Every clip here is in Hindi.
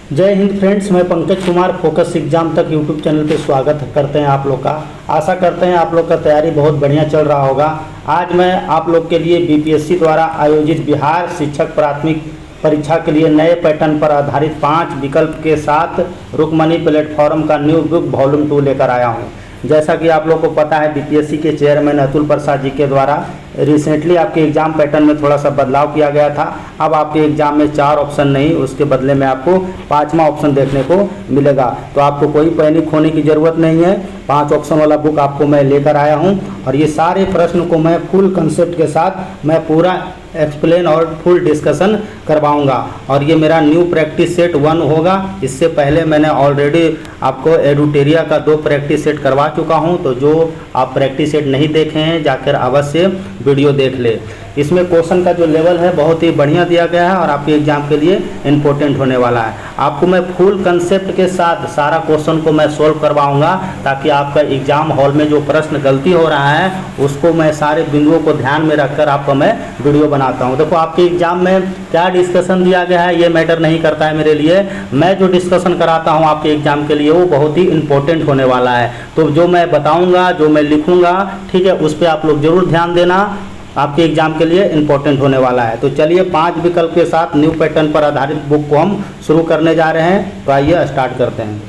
जय हिंद फ्रेंड्स, मैं पंकज कुमार फोकस एग्जाम तक यूट्यूब चैनल पे स्वागत करते हैं आप लोग का। आशा करते हैं आप लोग का तैयारी बहुत बढ़िया चल रहा होगा। आज मैं आप लोग के लिए बीपीएससी द्वारा आयोजित बिहार शिक्षक प्राथमिक परीक्षा के लिए नए पैटर्न पर आधारित 5 विकल्प के साथ रुक्मणी प्लेटफॉर्म का न्यू बुक वॉल्यूम 2 लेकर आया हूँ। जैसा कि आप लोग को पता है, बीपीएससी के चेयरमैन अतुल प्रसाद जी के द्वारा रिसेंटली आपके एग्ज़ाम पैटर्न में थोड़ा सा बदलाव किया गया था। अब आपके एग्ज़ाम में 4 ऑप्शन नहीं, उसके बदले में आपको 5वां ऑप्शन देखने को मिलेगा। तो आपको कोई पैनिक होने की ज़रूरत नहीं है। 5 ऑप्शन वाला बुक आपको मैं लेकर आया हूं और ये सारे प्रश्न को मैं फुल कंसेप्ट के साथ मैं पूरा एक्सप्लेन और फुल डिस्कशन करवाऊंगा। और ये मेरा न्यू प्रैक्टिस सेट 1 होगा। इससे पहले मैंने ऑलरेडी आपको एडुटेरिया का 2 प्रैक्टिस सेट करवा चुका हूं। तो जो आप प्रैक्टिस सेट नहीं देखे हैं, जाकर अवश्य वीडियो देख ले। इसमें क्वेश्चन का जो लेवल है बहुत ही बढ़िया दिया गया है और आपके एग्जाम के लिए इम्पोर्टेंट होने वाला है। आपको मैं फुल कंसेप्ट के साथ सारा क्वेश्चन को मैं सोल्व करवाऊंगा, ताकि आपका एग्जाम हॉल में जो प्रश्न गलती हो रहा है उसको मैं सारे बिंदुओं को ध्यान में रखकर आपको मैं वीडियो बनाता हूं। देखो, आपके एग्जाम में क्या डिस्कशन दिया गया है ये मैटर नहीं करता है मेरे लिए। मैं जो डिस्कशन कराता हूँ आपके एग्जाम के लिए वो बहुत ही इंपॉर्टेंट होने वाला है। तो जो मैं बताऊँगा, जो मैं लिखूँगा, ठीक है, उस पर आप लोग जरूर ध्यान देना। आपके एग्जाम के लिए इम्पोर्टेंट होने वाला है। तो चलिए 5 विकल्प के साथ न्यू पैटर्न पर आधारित बुक को हम शुरू करने जा रहे हैं। तो आइए स्टार्ट करते हैं।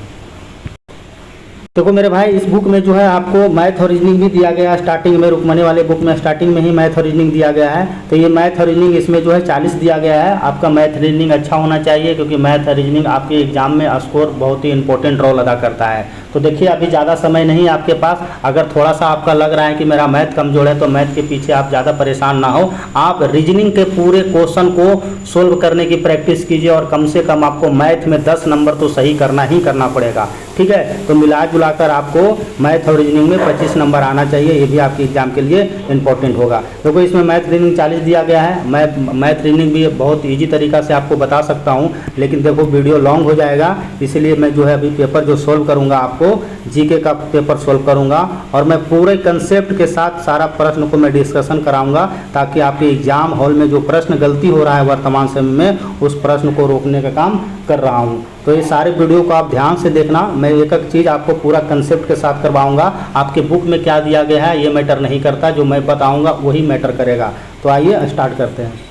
देखो मेरे भाई, इस बुक में जो है आपको मैथ और रीजनिंग भी दिया गया है। स्टार्टिंग में रुक्मणी वाले बुक में स्टार्टिंग में ही मैथ और रीजनिंग दिया गया है। तो ये मैथ और रीजनिंग इसमें जो है 40 दिया गया है। आपका मैथ रीजनिंग अच्छा होना चाहिए, क्योंकि मैथ और रीजनिंग आपके एग्जाम में स्कोर बहुत ही इंपॉर्टेंट रोल अदा करता है। तो देखिए, अभी ज़्यादा समय नहीं है आपके पास। अगर थोड़ा सा आपका लग रहा है कि मेरा मैथ कमजोर है, तो मैथ के पीछे आप ज़्यादा परेशान ना हो। आप रीजनिंग के पूरे क्वेश्चन को सोल्व करने की प्रैक्टिस कीजिए और कम से कम आपको मैथ में 10 नंबर तो सही करना ही करना पड़ेगा। ठीक है, तो मिला जुलाकर आपको मैथ और रीजनिंग में 25 नंबर आना चाहिए। ये भी आपके एग्जाम के लिए इंपॉर्टेंट होगा। देखो, इसमें मैथ रीजनिंग 40 दिया गया है। मैं मैथ रीजनिंग भी बहुत ईजी तरीका से आपको बता सकता हूँ, लेकिन देखो वीडियो लॉन्ग हो जाएगा। इसलिए मैं जो है अभी पेपर जो सोल्व करूँगा, आपको जीके का पेपर सोल्व करूँगा और मैं पूरे कंसेप्ट के साथ सारा प्रश्न को मैं डिस्कशन कराऊँगा, ताकि आपके एग्जाम हॉल में जो प्रश्न गलती हो रहा है वर्तमान समय में, उस प्रश्न को रोकने का काम कर रहा हूँ। तो ये सारे वीडियो को आप ध्यान से देखना। मैं एक एक चीज़ आपको पूरा कंसेप्ट के साथ करवाऊंगा। आपके बुक में क्या दिया गया है ये मैटर नहीं करता, जो मैं बताऊंगा वही मैटर करेगा। तो आइए स्टार्ट करते हैं।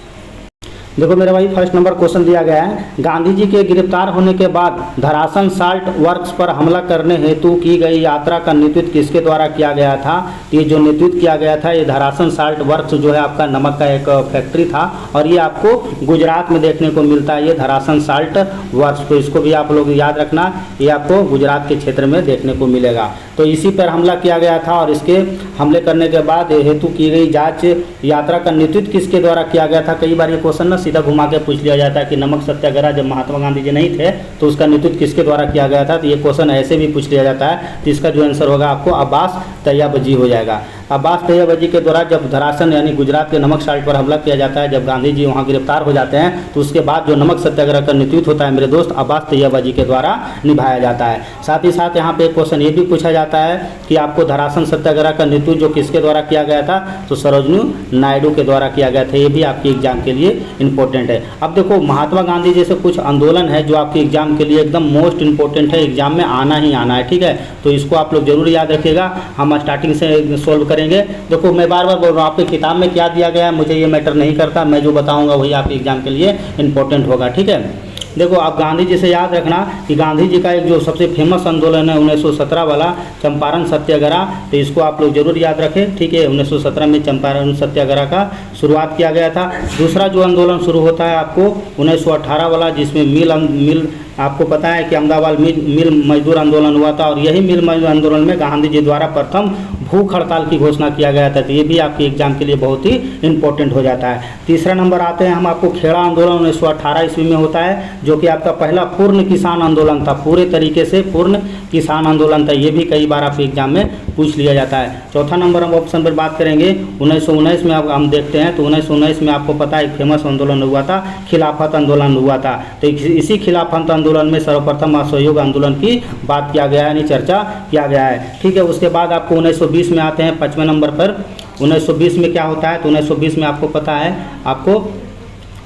देखो मेरे भाई, फर्स्ट नंबर क्वेश्चन दिया गया है, गांधी जी के गिरफ्तार होने के बाद धरासन साल्ट वर्क्स पर हमला करने हेतु की गई यात्रा का नेतृत्व किसके द्वारा किया गया था? ये जो नेतृत्व किया गया था, ये धरासन साल्ट वर्क्स जो है आपका नमक का एक फैक्ट्री था और ये आपको गुजरात में देखने को मिलता है। ये धरासन साल्ट वर्क्स, तो इसको भी आप लोग याद रखना, ये आपको गुजरात के क्षेत्र में देखने को मिलेगा। तो इसी पर हमला किया गया था और इसके हमले करने के बाद हेतु की गई जांच यात्रा का नेतृत्व किसके द्वारा किया गया था? कई बार ये क्वेश्चन ना सीधा घुमा के पूछ लिया जाता है कि नमक सत्याग्रह जब महात्मा गांधी जी नहीं थे तो उसका नेतृत्व किसके द्वारा किया गया था। तो ये क्वेश्चन ऐसे भी पूछ लिया जाता है। तो इसका जो आंसर होगा आपको अब्बास तैयबजी हो जाएगा। अब्बास तैयबजी के द्वारा जब धरासन यानी गुजरात के नमक साल्ट पर हमला किया जाता है, जब गांधी जी वहाँ गिरफ्तार हो जाते हैं, तो उसके बाद जो नमक सत्याग्रह का नेतृत्व होता है मेरे दोस्त, अब्बास तैयबजी के द्वारा निभाया जाता है। साथ ही साथ यहाँ पे एक क्वेश्चन ये भी पूछा जाता है कि आपको धरासन सत्याग्रह का नेतृत्व जो किसके द्वारा किया गया था, तो सरोजिनी नायडू के द्वारा किया गया था। ये भी आपके एग्जाम के लिए इंपॉर्टेंट है। अब देखो, महात्मा गांधी जैसे कुछ आंदोलन है जो आपके एग्जाम के लिए एकदम मोस्ट इंपॉर्टेंट है, एग्जाम में आना ही आना है। ठीक है, तो इसको आप लोग जरूर याद रखिएगा। हम स्टार्टिंग से सोल्व करेंगे। देखो, मैं बार बार बोल रहा हूँ, आपके किताब में क्या दिया गया है मुझे ये मैटर नहीं करता। मैं जो बताऊँगा वही आपके एग्जाम के लिए इंपॉर्टेंट होगा। ठीक है, देखो, आप गांधी जी से याद रखना कि गांधी जी का एक जो सबसे फेमस आंदोलन है 1917 वाला चंपारण सत्याग्रह, तो इसको आप लोग जरूर याद रखें। ठीक है, 1917 में चंपारण सत्याग्रह का शुरुआत किया गया था। दूसरा जो आंदोलन शुरू होता है आपको 1918 वाला, जिसमें मिल आपको पता है कि अहमदाबाद मिल मजदूर आंदोलन हुआ था और यही मिल मजदूर आंदोलन में गांधी जी द्वारा प्रथम भूख हड़ताल की घोषणा किया गया था। तो ये भी आपके एग्जाम के लिए बहुत ही इंपॉर्टेंट हो जाता है। तीसरा नंबर आते हैं हम, आपको खेड़ा आंदोलन 1918 ईस्वी में होता है, जो कि आपका पहला पूर्ण किसान आंदोलन था। पूरे तरीके से पूर्ण किसान आंदोलन था। ये भी कई बार आपके एग्जाम में पूछ लिया जाता है। चौथा नंबर हम ऑप्शन पर बात करेंगे 1919 में। अब हम देखते हैं तो 1919 में आपको पता है एक फेमस आंदोलन हुआ था, खिलाफत आंदोलन हुआ था। तो इसी खिलाफत आंदोलन में सर्वप्रथम असहयोग आंदोलन की बात किया गया है, यानी चर्चा किया गया है। ठीक है, उसके बाद आपको 1920 में आते हैं 5वें नंबर पर। 1920 में क्या होता है, तो 1920 में आपको पता है आपको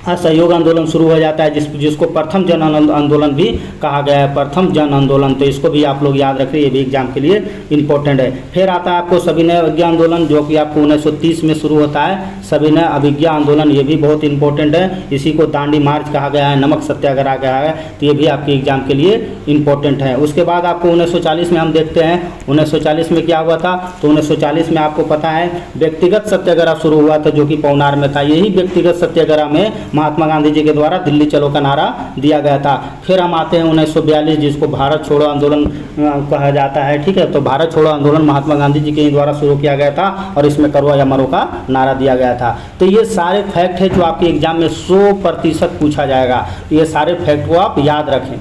असहयोग आंदोलन शुरू हो जाता है, जिसको प्रथम जन आंदोलन भी कहा गया है, प्रथम जन आंदोलन। तो इसको भी आप लोग याद रखें, ये भी एग्जाम के लिए इंपॉर्टेंट है। फिर आता है आपको सविनय अवज्ञा आंदोलन, जो कि आपको 1930 में शुरू होता है। सविनय अवज्ञा आंदोलन ये भी बहुत इंपॉर्टेंट है, इसी को दांडी मार्च कहा गया है, नमक सत्याग्रह कहा है। तो ये भी आपके एग्जाम के लिए इंपॉर्टेंट है। उसके बाद आपको 1940 में हम देखते हैं 1940 में क्या हुआ था। तो 1940 में आपको पता है व्यक्तिगत सत्याग्रह शुरू हुआ था, जो कि पौनार में था। यही व्यक्तिगत सत्याग्रह में महात्मा गांधी जी के द्वारा दिल्ली चलो का नारा दिया गया था। फिर हम आते हैं 1942, जिसको भारत छोड़ो आंदोलन कहा जाता है। ठीक है, तो भारत छोड़ो आंदोलन महात्मा गांधी जी के द्वारा शुरू किया गया था और इसमें करो या मरो का नारा दिया गया था। तो ये सारे फैक्ट है जो आपके एग्जाम में 100% पूछा जाएगा। तो ये सारे फैक्ट को आप याद रखें।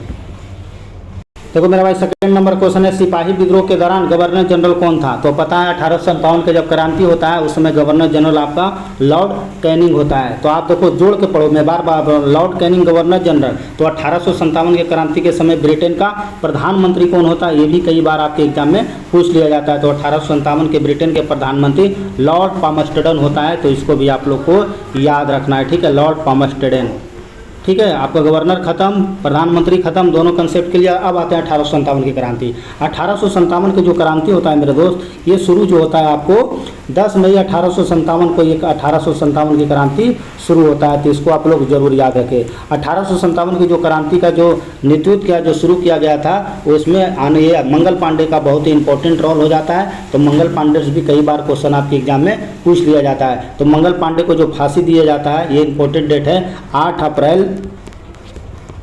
देखो मेरा भाई, सेकंड नंबर क्वेश्चन है, सिपाही विद्रोह के दौरान गवर्नर जनरल कौन था। तो पता है 1857 के जब क्रांति होता है उस समय गवर्नर जनरल आपका लॉर्ड कैनिंग होता है। तो आप देखो जोड़ के पढ़ो, मैं बार बार लॉर्ड कैनिंग गवर्नर जनरल। तो 1857 के क्रांति के समय ब्रिटेन का प्रधानमंत्री कौन होता है, ये भी कई बार आपके एग्जाम में पूछ लिया जाता है। तो 1857 के ब्रिटेन के प्रधानमंत्री लॉर्ड पामस्टन होता है। तो इसको भी आप लोग को याद रखना है। ठीक है, लॉर्ड पामस्टन। ठीक है, आपका गवर्नर खत्म, प्रधानमंत्री खत्म, दोनों कंसेप्ट के लिए। अब आते हैं 1857 की क्रांति। 1857 की जो क्रांति होता है मेरे दोस्त, ये शुरू जो होता है आपको 10 मई 1857 को, ये 1857 की क्रांति शुरू होता है। तो इसको आप लोग जरूर याद रखें। 1857 की जो क्रांति का जो नेतृत्व किया, जो शुरू किया गया था, उसमें आने मंगल पांडे का बहुत ही इंपॉर्टेंट रोल हो जाता है। तो मंगल पांडे से भी कई बार क्वेश्चन आपके एग्जाम में पूछ लिया जाता है। तो मंगल पांडे को जो फांसी दिया जाता है, ये इंपॉर्टेंट डेट है, 8 अप्रैल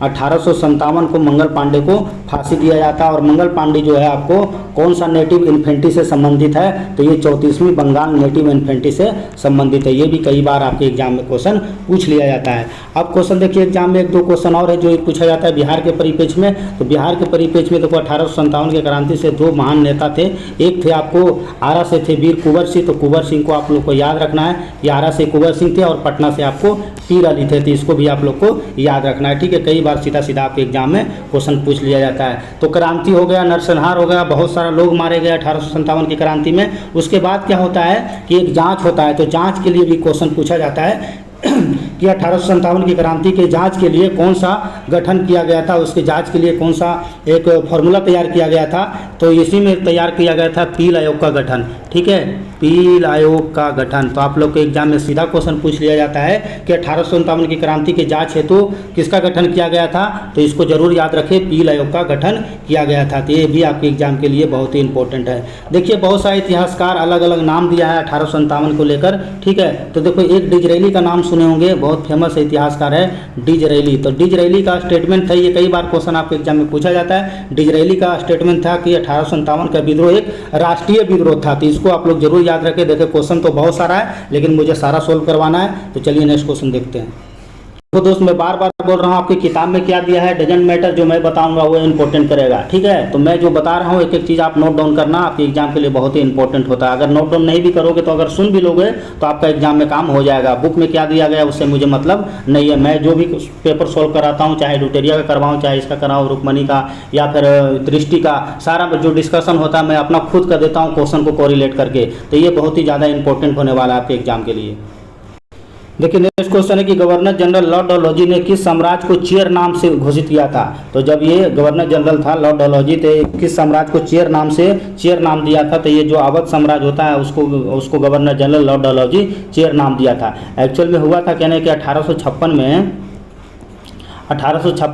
1857 को मंगल पांडे को फांसी दिया जाता है। और मंगल पांडे जो है आपको कौन सा नेटिव इन्फेंट्री से संबंधित है, तो ये 34वीं बंगाल नेटिव इन्फेंट्री से संबंधित है। ये भी कई बार आपके एग्जाम में क्वेश्चन पूछ लिया जाता है। अब क्वेश्चन देखिए, एग्जाम में 1-2 क्वेश्चन और है जो पूछा जाता है बिहार के परिप्रेक्ष्य में। तो बिहार के परिप्रेक्ष्य में देखो 1857 के क्रांति से 2 महान नेता थे। एक थे आपको आरा से थे वीर कुंवर सिंह। तो कुंवर सिंह को आप लोग को याद रखना है, ये आरा से कुंवर सिंह थे और पटना से आपको पीर अली थे। तो इसको भी आप लोग को याद रखना है। ठीक है, कई बार सीधा सीधा आपके एग्जाम में क्वेश्चन पूछ लिया जाता है। तो क्रांति हो गया, नरसंहार हो गया, बहुत सारा लोग मारे गए 1857 की क्रांति में। उसके बाद क्या होता है कि एक जांच होता है। तो जांच के लिए भी क्वेश्चन पूछा जाता है कि 1857 की क्रांति के जांच के लिए कौन सा गठन किया गया था, उसके जांच के लिए कौन सा एक फॉर्मूला तैयार किया गया था। तो इसी में तैयार किया गया था पील आयोग का गठन। ठीक है, पील आयोग का गठन। तो आप लोग के एग्जाम में सीधा क्वेश्चन पूछ लिया जाता है कि 1857 की क्रांति के जांच हेतु किसका गठन किया गया था। तो इसको जरूर याद रखें, पील आयोग का गठन किया गया था। तो ये भी आपके एग्जाम के लिए बहुत ही इंपॉर्टेंट है। देखिए बहुत सारे इतिहासकार अलग अलग नाम दिया है 1857 को लेकर। ठीक है, तो देखो एक डिजरेली का नाम सुने होंगे, बहुत फेमस इतिहासकार है डिजरेली। तो डिजरेली का स्टेटमेंट था, ये कई बार क्वेश्चन आपके एग्जाम में पूछा जाता है। डिजरेली का स्टेटमेंट था कि 1857 का विद्रोह एक राष्ट्रीय विद्रोह था। तो इसको आप लोग जरूर याद रखें। देखिए क्वेश्चन तो बहुत सारा है, लेकिन मुझे सारा सोल्व करवाना है। तो चलिए नेक्स्ट क्वेश्चन देखते हैं। तो दोस्त मैं बार बार बोल रहा हूँ, आपकी किताब में क्या दिया है डजेंट मैटर, जो मैं बताऊंगा वो इंपॉर्टेंट करेगा। ठीक है, तो मैं जो बता रहा हूँ एक एक चीज़ आप नोट डाउन करना, आपके एग्जाम के लिए बहुत ही इंपॉर्टेंट होता है। अगर नोट डाउन नहीं भी करोगे तो अगर सुन भी लोगे तो आपका एग्जाम में काम हो जाएगा। बुक में क्या दिया गया उससे मुझे मतलब नहीं है। मैं जो भी पेपर सोल्व कराता हूँ, चाहे ड्यूटेरिया का करवाऊँ, चाहे इसका कराऊँ रुक्मणी का या फिर दृष्टि का, सारा जो डिस्कशन होता है मैं अपना खुद कर देता हूँ क्वेश्चन को कोरिलेट करके। तो ये बहुत ही ज़्यादा इंपॉर्टेंट होने वाला है आपके एग्जाम के लिए। देखिए नेक्स्ट क्वेश्चन है कि गवर्नर जनरल लॉर्ड डलहौजी ने किस साम्राज्य को चेर नाम से घोषित किया था। तो जब ये गवर्नर जनरल था लॉर्ड डलहौजी, तो किस साम्राज्य को चेर नाम दिया था। तो ये जो अवध साम्राज्य होता है उसको गवर्नर जनरल लॉर्ड डलहौजी चेर नाम दिया था। एक्चुअल में हुआ था कहने कि 1856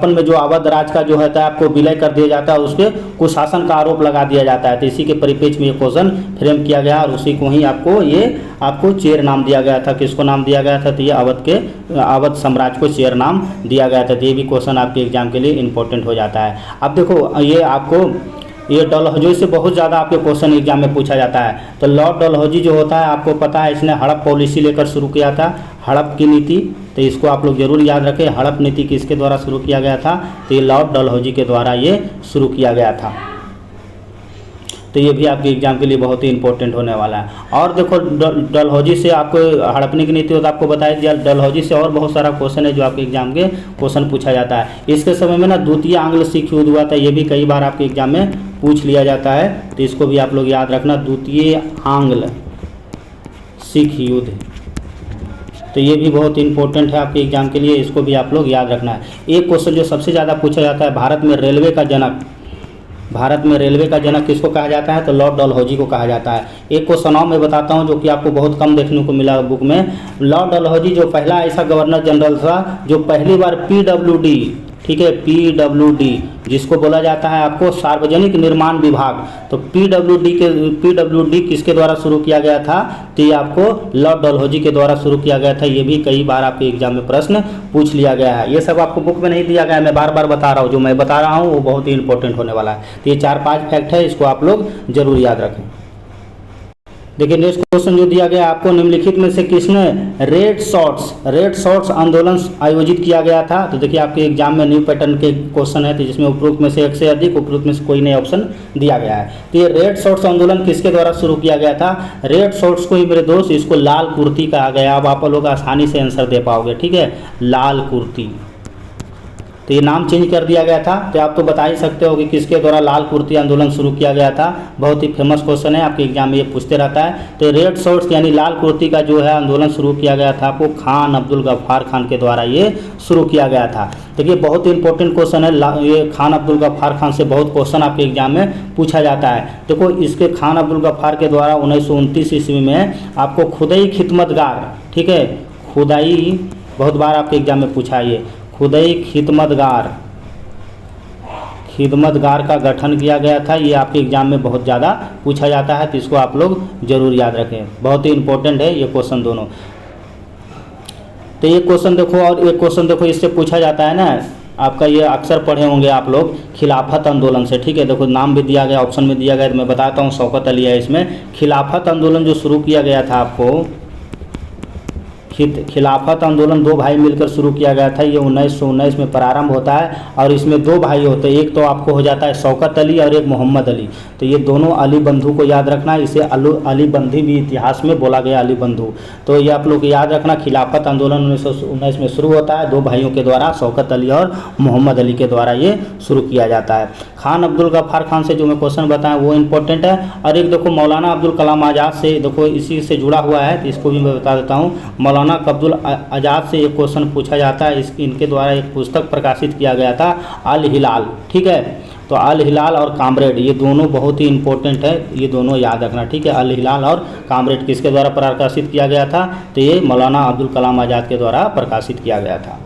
में जो अवध राज का जो होता है आपको विलय कर दिया जाता है, उस पर कुशासन का आरोप लगा दिया जाता है। तो इसी के परिप्रेक्ष्य में ये क्वेश्चन फ्रेम किया गया और उसी को ही आपको चेर नाम दिया गया था। किसको नाम दिया गया था, तो ये अवध साम्राज्य को चेर नाम दिया गया था। तो ये भी क्वेश्चन आपके एग्जाम के लिए इंपॉर्टेंट हो जाता है। अब देखो ये डलहौजी से बहुत ज़्यादा आपके क्वेश्चन एग्जाम में पूछा जाता है। तो लॉर्ड डलहौजी जो होता है आपको पता है, इसने हड़प पॉलिसी लेकर शुरू किया था, हड़प की नीति। तो इसको आप लोग जरूर याद रखें, हड़प नीति किसके द्वारा शुरू किया गया था। तो ये लॉर्ड डलहौजी के द्वारा ये शुरू किया गया था। तो ये भी आपके एग्जाम के लिए बहुत ही इंपॉर्टेंट होने वाला है। और देखो डलहौजी से आपको हड़पने की नीति होता आपको बताया दिया। डलहौजी से और बहुत सारा क्वेश्चन है जो आपके एग्जाम के क्वेश्चन पूछा जाता है। इसके समय में ना द्वितीय आंग्ल सिख युद्ध हुआ था, ये भी कई बार आपके एग्जाम में पूछ लिया जाता है। तो इसको भी आप लोग याद रखना, द्वितीय आंग्ल सिख युद्ध। तो ये भी बहुत इंपॉर्टेंट है आपके एग्जाम के लिए, इसको भी आप लोग याद रखना है। एक क्वेश्चन जो सबसे ज़्यादा पूछा जाता है, भारत में रेलवे का जनक किसको कहा जाता है, तो लॉर्ड डलहौजी को कहा जाता है। एक क्वेश्चन और मैं बताता हूँ जो कि आपको बहुत कम देखने को मिला बुक में। लॉर्ड डलहौजी जो पहला ऐसा गवर्नर जनरल था जो पहली बार PWD, ठीक है, PWD जिसको बोला जाता है आपको सार्वजनिक निर्माण विभाग, तो PWD किसके द्वारा शुरू किया गया था, तो ये आपको लॉर्ड डलहौजी के द्वारा शुरू किया गया था। ये भी कई बार आपके एग्जाम में प्रश्न पूछ लिया गया है। ये सब आपको बुक में नहीं दिया गया है, मैं बार बार बता रहा हूँ, जो मैं बता रहा हूँ वो बहुत ही इंपॉर्टेंट होने वाला है। तो ये 4-5 फैक्ट है, इसको आप लोग जरूर याद रखें। देखिए नेक्स्ट क्वेश्चन जो दिया गया आपको, निम्नलिखित में से किसने रेड शॉर्ट्स आंदोलन आयोजित किया गया था। तो देखिए आपके एग्जाम में न्यू पैटर्न के क्वेश्चन है, तो जिसमें उपरोक्त में से एक से अधिक, उपरोक्त में से कोई नया ऑप्शन दिया गया है। तो ये रेड शॉर्ट्स आंदोलन किसके द्वारा शुरू किया गया था, रेड शॉर्ट्स को ही मेरे दोस्त इसको लाल कुर्ती कहा गया। अब आप लोग आसानी से आंसर दे पाओगे, ठीक है, लाल कुर्ती। तो ये नाम चेंज कर दिया गया था। तो आप तो बता ही सकते हो कि किसके द्वारा लाल कुर्ती आंदोलन शुरू किया गया था। बहुत ही फेमस क्वेश्चन है, आपके एग्जाम में ये पूछते रहता है। तो रेड शॉर्ट्स यानी लाल कुर्ती का जो है आंदोलन शुरू किया गया था, आपको खान अब्दुल गफ्फार खान के द्वारा ये शुरू किया गया था। देखिए बहुत ही इंपॉर्टेंट क्वेश्चन है, ये खान अब्दुल गफ्फार खान से बहुत क्वेश्चन आपके एग्जाम में पूछा जाता है। देखो इसके खान अब्दुल गफ्फार के द्वारा 1929 ईस्वी में आपको खुदाई खिदमतगार, ठीक है, खुदाई बहुत बार आपके एग्जाम में पूछा है, ये खुदाई खिदमतगार का गठन किया गया था। ये आपके एग्जाम में बहुत ज़्यादा पूछा जाता है, तो इसको आप लोग जरूर याद रखें, बहुत ही इंपॉर्टेंट है ये क्वेश्चन दोनों। तो ये क्वेश्चन देखो, और एक क्वेश्चन देखो इससे पूछा जाता है ना, आपका ये अक्सर पढ़े होंगे आप लोग खिलाफत आंदोलन से, ठीक है। देखो नाम भी दिया गया, ऑप्शन में दिया गया, तो मैं बताता हूँ, शौकत अली है इसमें। खिलाफत आंदोलन जो शुरू किया गया था आपको, खिलाफत आंदोलन 2 भाई मिलकर शुरू किया गया था। ये 1919 में प्रारंभ होता है और इसमें 2 भाई होते हैं, एक तो आपको हो जाता है शौकत अली और एक मोहम्मद अली। तो ये दोनों अली बंधु को याद रखना, इसे अली बंधी भी इतिहास में बोला गया, अली बंधु। तो ये आप लोग याद रखना, खिलाफत आंदोलन 1919 में शुरू होता है, 2 भाइयों के द्वारा, शौकत अली और मोहम्मद अली के द्वारा ये शुरू किया जाता है। खान अब्दुल गफ्फार खान से जो मैं क्वेश्चन बताया वो इंपॉर्टेंट है। और एक देखो मौलाना अब्दुल कलाम आज़ाद से, देखो इसी से जुड़ा हुआ है, तो इसको भी मैं बता देता हूँ। मौलाना अब्दुल आज़ाद से एक क्वेश्चन पूछा जाता है, इनके द्वारा एक पुस्तक प्रकाशित किया गया था, अल हिलाल, ठीक है। तो अल हिलाल और कामरेड ये दोनों बहुत ही इंपॉर्टेंट है, ये दोनों याद रखना, ठीक है। अल हिलाल और कामरेड किसके द्वारा प्रकाशित किया गया था, तो ये मौलाना अब्दुल कलाम आज़ाद के द्वारा प्रकाशित किया गया था।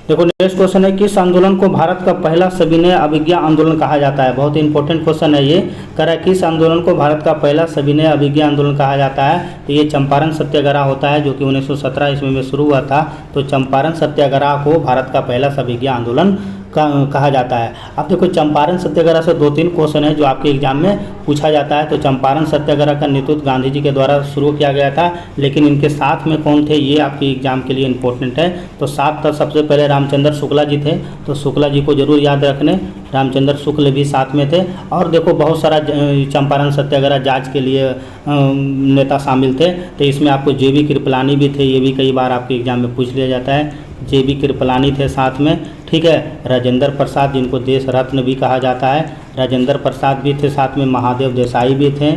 देखो नेक्स्ट क्वेश्चन है, किस आंदोलन को भारत का पहला सविनय अभिज्ञा आंदोलन कहा जाता है। बहुत ही इंपॉर्टेंट क्वेश्चन है ये, कह रहा है किस आंदोलन को भारत का पहला सविनय अभिज्ञा आंदोलन कहा जाता है। तो ये चंपारण सत्याग्रह होता है, जो कि 1917 ईस्वी में शुरू हुआ था। तो चंपारण सत्याग्रह को भारत का पहला अभिज्ञा आंदोलन कहा जाता है। अब देखो चंपारण सत्याग्रह से 2-3 क्वेश्चन है जो आपके एग्जाम में पूछा जाता है। तो चंपारण सत्याग्रह का नेतृत्व गांधी जी के द्वारा शुरू किया गया था, लेकिन इनके साथ में कौन थे, ये आपके एग्जाम के लिए इंपॉर्टेंट है। तो साथ तो सबसे पहले रामचंद्र शुक्ला जी थे, तो शुक्ला जी को जरूर याद रखने, रामचंद्र शुक्ल भी साथ में थे। और देखो बहुत सारा चंपारण सत्याग्रह जांच के लिए नेता शामिल थे, तो इसमें आपको JB कृपलानी भी थे, ये भी कई बार आपके एग्जाम में पूछ लिया जाता है। JB कृपलानी थे साथ में, ठीक है। राजेंद्र प्रसाद जिनको देश रत्न भी कहा जाता है, राजेंद्र प्रसाद भी थे साथ में, महादेव देसाई भी थे।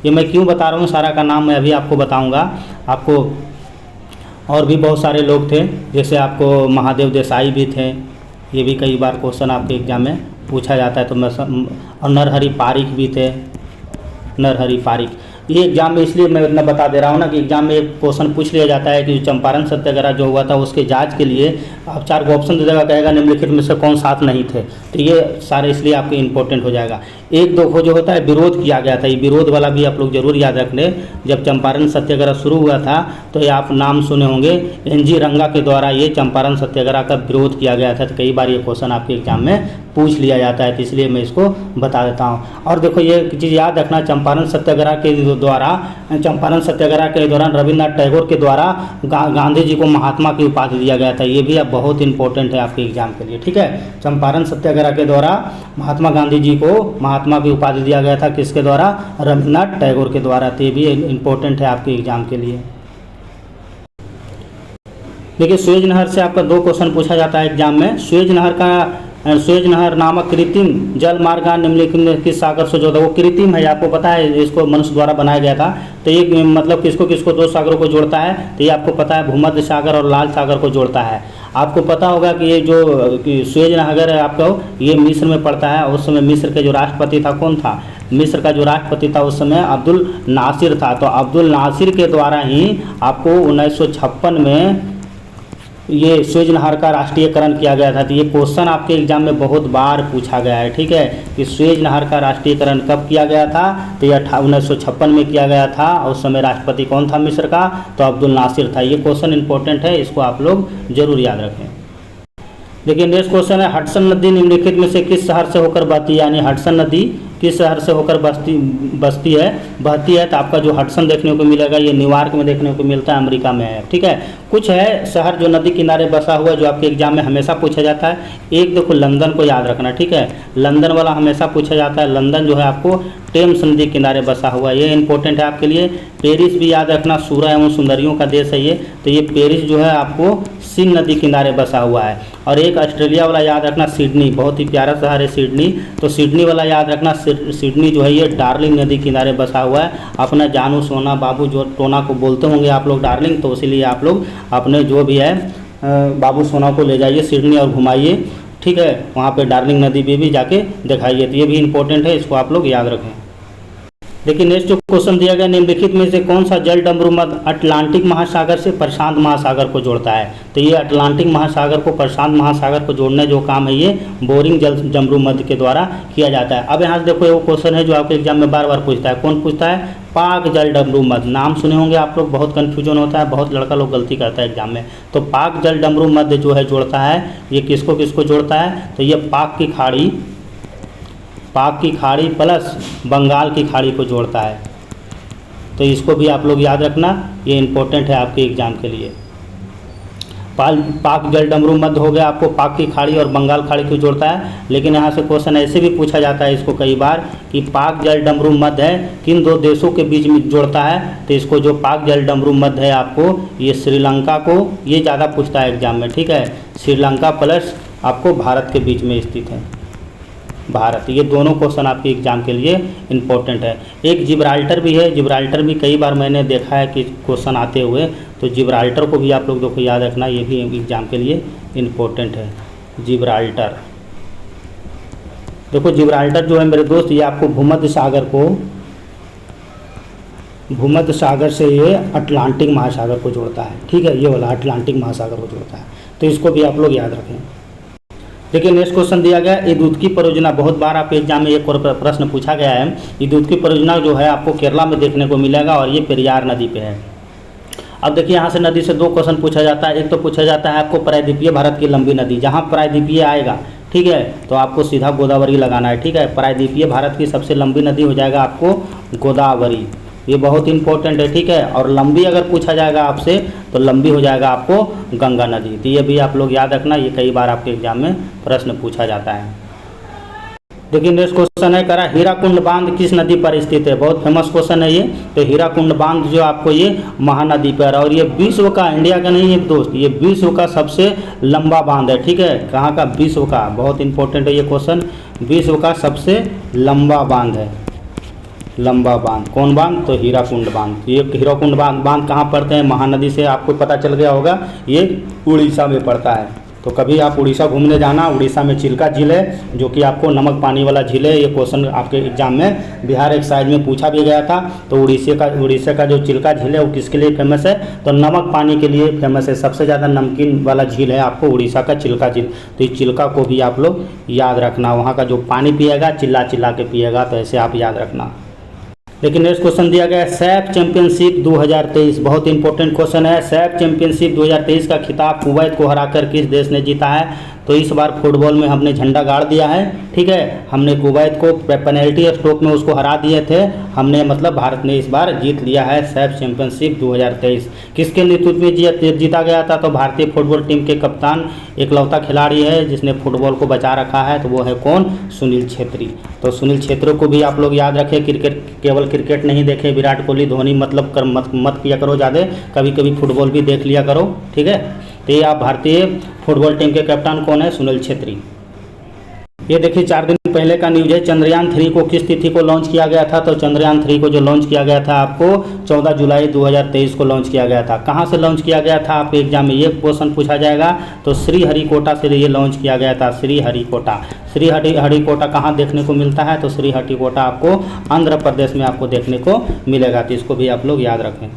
ये मैं क्यों बता रहा हूँ, सारा का नाम मैं अभी आपको बताऊँगा। आपको और भी बहुत सारे लोग थे, जैसे आपको महादेव देसाई भी थे, ये भी कई बार क्वेश्चन आपके एग्जाम में पूछा जाता है। तो मैं और नरहरि पारिक भी थे, नरहरि पारिक। ये एग्जाम में इसलिए मैं इतना बता दे रहा हूँ ना कि एग्जाम में एक क्वेश्चन पूछ लिया जाता है कि चंपारण सत्याग्रह जो हुआ था उसके जांच के लिए आप 4 ऑप्शन दे देगा, कहेगा निम्नलिखित में से कौन साथ नहीं थे। तो ये सारे इसलिए आपके इंपॉर्टेंट हो जाएगा। 1-2 जो होता है विरोध किया गया था, ये विरोध वाला भी आप लोग जरूर याद रख लें। जब चंपारण सत्याग्रह शुरू हुआ था तो ये आप नाम सुने होंगे, NG रंगा के द्वारा ये चंपारण सत्याग्रह का विरोध किया गया था। तो कई बार ये क्वेश्चन आपके एग्जाम में पूछ लिया जाता है, तो इसलिए मैं इसको बता देता हूँ। और देखो ये चीज़ याद रखना, चंपारण सत्याग्रह के दौरान रविन्द्रनाथ टैगोर के द्वारा गांधी जी को महात्मा की उपाधि दिया गया था। ये भी अब बहुत इंपॉर्टेंट है आपके एग्जाम के लिए, ठीक है। चंपारण सत्याग्रह के द्वारा महात्मा गांधी जी को महात्मा की उपाधि दिया गया था, किसके द्वारा, रविन्द्रनाथ टैगोर के द्वारा। तो ये भी इंपॉर्टेंट है आपके एग्जाम के लिए। देखिए सुएज नहर से आपका 2 क्वेश्चन पूछा जाता है एग्जाम में। सुएज नहर का सुएज नहर नामक कृत्रिम जल मार्ग निम्नलिखित में किस सागर से जोड़ता है? वो कृत्रिम है, आपको पता है, इसको मनुष्य द्वारा बनाया गया था। तो ये मतलब किसको किसको, दो सागरों को जोड़ता है? तो ये आपको पता है भूमध्य सागर और लाल सागर को जोड़ता है। आपको पता होगा कि ये जो सुएज नहर है आपका, ये मिस्र में पड़ता है। उस समय मिस्र के जो राष्ट्रपति था कौन था? मिस्र का जो राष्ट्रपति था उस समय अब्दुल नासिर था। तो अब्दुल नासिर के द्वारा ही आपको 1956 में ये सुएज नहर का राष्ट्रीयकरण किया गया था। तो ये क्वेश्चन आपके एग्जाम में बहुत बार पूछा गया है, ठीक है, कि सुएज नहर का राष्ट्रीयकरण कब किया गया था? तो ये 1956 में किया गया था। और उस समय राष्ट्रपति कौन था मिस्र का? तो अब्दुल नासिर था। ये क्वेश्चन इंपॉर्टेंट है, इसको आप लोग जरूर याद रखें। देखिए नेक्स्ट क्वेश्चन है, हडसन नदी निम्नलिखित में से किस शहर से होकर बहती है? यानी हडसन नदी किस शहर से होकर बहती है? तो आपका जो हडसन देखने को मिलेगा ये न्यूयॉर्क में देखने को मिलता है, अमेरिका में है, ठीक है। कुछ है शहर जो नदी किनारे बसा हुआ है, जो आपके एग्जाम में हमेशा पूछा जाता है। एक देखो लंदन को याद रखना, ठीक है, लंदन वाला हमेशा पूछा जाता है। लंदन जो है आपको टेम्स नदी किनारे बसा हुआ है, ये इंपॉर्टेंट है आपके लिए। पेरिस भी याद रखना, सूर्य एवं सुंदरियों का देश है ये। तो ये पेरिस जो है आपको सीन नदी किनारे बसा हुआ है। और एक ऑस्ट्रेलिया वाला याद रखना, सिडनी, बहुत ही प्यारा शहर है सिडनी। तो सिडनी वाला याद रखना, सिडनी जो है ये डार्लिंग नदी किनारे बसा हुआ है। अपना जानू सोना बाबू जो टोना को बोलते होंगे आप लोग डार्लिंग, तो इसीलिए आप लोग अपने जो भी है बाबू सोना को ले जाइए सिडनी और घुमाइए, ठीक है, वहाँ पे डार्लिंग नदी भी जाके दिखाइए। तो ये भी इंपॉर्टेंट है, इसको आप लोग याद रखें। देखिए नेक्स्ट जो क्वेश्चन दिया गया, निम्नलिखित में से कौन सा जल डमरू मध्य अटलांटिक महासागर से प्रशांत महासागर को जोड़ता है? तो ये अटलांटिक महासागर को प्रशांत महासागर को जोड़ने जो काम है ये बोरिंग जल डमरू मध्य के द्वारा किया जाता है। अब यहाँ से देखो वो क्वेश्चन है जो आपके एग्जाम में बार बार पूछता है। कौन पूछता है? पाक जल डमरू मध्य। नाम सुने होंगे आप लोग, बहुत कन्फ्यूजन होता है, बहुत लड़का लोग गलती करता है एग्जाम में। तो पाक जल डमरू मध्य जो है जोड़ता है, ये किसको किसको जोड़ता है? तो ये पाक की खाड़ी प्लस बंगाल की खाड़ी को जोड़ता है। तो इसको भी आप लोग याद रखना, ये इंपॉर्टेंट है आपके एग्जाम के लिए। पाक जल डमरू मध्य हो गया, आपको पाक की खाड़ी और बंगाल खाड़ी को जोड़ता है। लेकिन यहाँ से क्वेश्चन ऐसे भी पूछा जाता है इसको कई बार कि पाक जल डमरू मध्य है किन दो देशों के बीच में जोड़ता है? तो इसको जो पाक जल डमरू मध्य है आपको ये श्रीलंका को, ये ज़्यादा पूछता है एग्जाम में, ठीक है, श्रीलंका प्लस आपको भारत के बीच में स्थित है भारत। ये दोनों क्वेश्चन आपके एग्जाम के लिए इम्पोर्टेंट है। एक जिब्राल्टर भी है, जिब्राल्टर भी कई बार मैंने देखा है कि क्वेश्चन आते हुए, तो जिब्राल्टर को भी आप लोग देखो याद रखना, ये भी एग्जाम के लिए इम्पोर्टेंट है। जिब्राल्टर देखो, जिब्राल्टर जो है मेरे दोस्त ये आपको भूमध्य सागर से ये अटलांटिक महासागर को जोड़ता है, ठीक है, ये वाला अटलांटिक महासागर को जोड़ता है। तो इसको भी आप लोग याद रखें। देखिए नेक्स्ट क्वेश्चन दिया गया, इदुक्की परियोजना, बहुत बार आपके एग्जाम में एक और प्रश्न पूछा गया है। इदुक्की परियोजना जो है आपको केरला में देखने को मिलेगा और ये पेरियार नदी पे है। अब देखिए यहाँ से नदी से दो क्वेश्चन पूछा जाता है। एक तो पूछा जाता है आपको प्रायद्वीपीय भारत की लंबी नदी, जहाँ प्रायद्वीपीय आएगा, ठीक है, तो आपको सीधा गोदावरी लगाना है, ठीक है। प्रायद्वीपीय भारत की सबसे लंबी नदी हो जाएगा आपको गोदावरी, ये बहुत इंपॉर्टेंट है, ठीक है। और लंबी अगर पूछा जाएगा आपसे तो लंबी हो जाएगा आपको गंगा नदी। तो ये भी आप लोग याद रखना, ये कई बार आपके एग्जाम में प्रश्न पूछा जाता है। देखिए नेक्स्ट क्वेश्चन है, करा हीराकुंड बांध किस नदी पर स्थित है? बहुत फेमस क्वेश्चन है ये। तो हीराकुंड बांध जो आपको ये महानदी पर, और ये विश्व का, इंडिया का नहीं है दोस्त, ये विश्व का सबसे लंबा बांध है, ठीक है। कहाँ का? विश्व का, बहुत इंपॉर्टेंट है ये क्वेश्चन। विश्व का सबसे लंबा बांध है, लंबा बांध। कौन बांध? तो हीराकुंड बांध। ये हीराकुंड बांध कहाँ पड़ते हैं? महानदी से आपको पता चल गया होगा, ये उड़ीसा में पड़ता है। तो कभी आप उड़ीसा घूमने जाना, उड़ीसा में चिल्का झील है जो कि आपको नमक पानी वाला झील है। ये क्वेश्चन आपके एग्जाम में बिहार एक्साइज में पूछा भी गया था। तो उड़ीसा का जो चिल्का झील है वो किसके लिए फेमस है? तो नमक पानी के लिए फेमस है। सबसे ज़्यादा नमकीन वाला झील है आपको उड़ीसा का चिल्का झील। तो इस चिल्का को भी आप लोग याद रखना, वहाँ का जो पानी पिएगा चिल्ला चिल्ला के पिएगा, तो ऐसे आप याद रखना। लेकिन नेक्स्ट क्वेश्चन दिया गया है, सैफ चैंपियनशिप 2023, बहुत इंपॉर्टेंट क्वेश्चन है। सैफ चैंपियनशिप 2023 का खिताब कुवैत को हराकर किस देश ने जीता है? तो इस बार फुटबॉल में हमने झंडा गाड़ दिया है, ठीक है। हमने कुवैत को पेनल्टी स्ट्रोक में उसको हरा दिए थे हमने, मतलब भारत ने इस बार जीत लिया है सैफ चैंपियनशिप 2023। किसके नेतृत्व में जीता गया था? तो भारतीय फुटबॉल टीम के कप्तान इकलौता खिलाड़ी है जिसने फुटबॉल को बचा रखा है, तो वो है कौन? सुनील छेत्री। तो सुनील छेत्री को भी आप लोग याद रखें। क्रिकेट, केवल क्रिकेट नहीं देखे विराट कोहली धोनी मतलब मत किया करो ज़्यादा, कभी कभी फुटबॉल भी देख लिया करो, ठीक है। तो ये आप भारतीय फुटबॉल टीम के कप्तान कौन है? सुनील छेत्री। ये देखिए 4 दिन पहले का न्यूज है। चंद्रयान 3 को किस तिथि को लॉन्च किया गया था? तो चंद्रयान 3 को जो लॉन्च किया गया था आपको 14 जुलाई 2023 को लॉन्च किया गया था। कहाँ से लॉन्च किया गया था? आपके एग्जाम में ये क्वेश्चन पूछा जाएगा। तो श्रीहरिकोटा से ये लॉन्च किया गया था। श्रीहरिकोटा, श्रीहरिकोटा कहाँ देखने को मिलता है? तो श्रीहरिकोटा आपको आंध्र प्रदेश में आपको देखने को मिलेगा। तो इसको भी आप लोग याद रखें।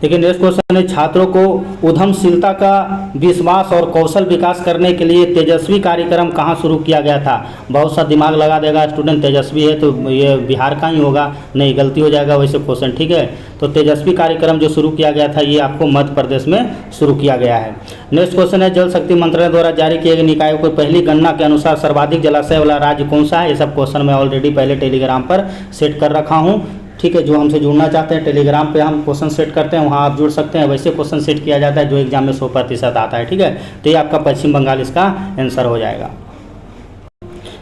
देखिए नेक्स्ट क्वेश्चन है, छात्रों को उद्यमशीलता का विश्वास और कौशल विकास करने के लिए तेजस्वी कार्यक्रम कहाँ शुरू किया गया था? बहुत सा दिमाग लगा देगा स्टूडेंट, तेजस्वी है तो ये बिहार का ही होगा। नहीं, गलती हो जाएगा वैसे क्वेश्चन, ठीक है। तो तेजस्वी कार्यक्रम जो शुरू किया गया था ये आपको मध्य प्रदेश में शुरू किया गया है। नेक्स्ट क्वेश्चन है, जल शक्ति मंत्रालय द्वारा जारी किए गए निकायों को पहली गणना के अनुसार सर्वाधिक जलाशय वाला राज्य कौन सा है? ये सब क्वेश्चन मैं ऑलरेडी पहले टेलीग्राम पर सेट कर रखा हूँ, ठीक है। जो हमसे जुड़ना चाहते हैं टेलीग्राम पे हम क्वेश्चन सेट करते हैं, वहाँ आप जुड़ सकते हैं। वैसे क्वेश्चन सेट किया जाता है जो एग्जाम में 100% आता है, ठीक है। तो ये आपका पश्चिम बंगाल इसका आंसर हो जाएगा।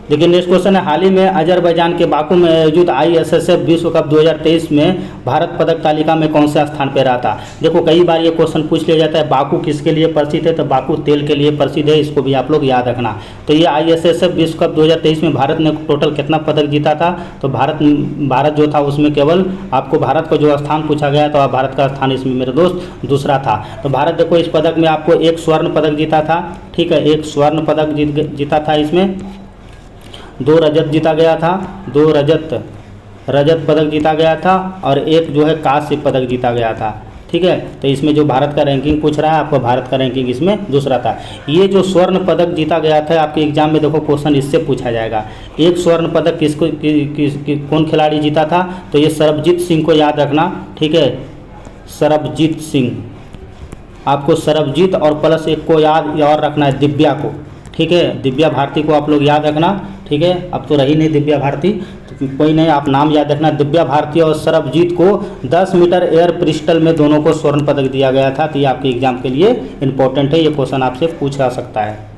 देखिए नेक्स्ट क्वेश्चन है, हाल ही में अजरबैजान के बाकू में आयोजित ISSF विश्व कप 2023 में भारत पदक तालिका में कौन से स्थान पर रहा था? देखो कई बार ये क्वेश्चन पूछ लिया जाता है, बाकू किसके लिए प्रसिद्ध है? तो बाकू तेल के लिए प्रसिद्ध है, इसको भी आप लोग याद रखना। तो ये ISSF विश्व कप 2023 में भारत ने टोटल कितना पदक जीता था? तो भारत जो था उसमें केवल आपको भारत को जो स्थान पूछा गया तो भारत का स्थान इसमें मेरे दोस्त दूसरा था। तो भारत देखो इस पदक में आपको 1 स्वर्ण पदक जीता था, ठीक है। 1 स्वर्ण पदक जीता था, इसमें 2 रजत जीता गया था, 2 रजत पदक जीता गया था और 1 जो है कांस्य पदक जीता गया था, ठीक है। तो इसमें जो भारत का रैंकिंग पूछ रहा है आपको, भारत का रैंकिंग इसमें दूसरा था। ये जो स्वर्ण पदक जीता गया था आपके एग्जाम में देखो क्वेश्चन इससे पूछा जाएगा। 1 स्वर्ण पदक कौन खिलाड़ी जीता था? तो ये सरबजीत सिंह को याद रखना, ठीक है। सरबजीत सिंह, आपको सरबजीत और प्लस 1 को याद और रखना है, दिव्या को, ठीक है। दिव्या भारती को आप लोग याद रखना, ठीक है। अब तो रही नहीं दिव्या भारती, तो कोई नहीं, आप नाम याद रखना। दिव्या भारती और सरबजीत को 10 मीटर एयर पिस्टल में दोनों को स्वर्ण पदक दिया गया था। तो ये आपके एग्जाम के लिए इंपॉर्टेंट है, ये क्वेश्चन आपसे पूछा सकता है।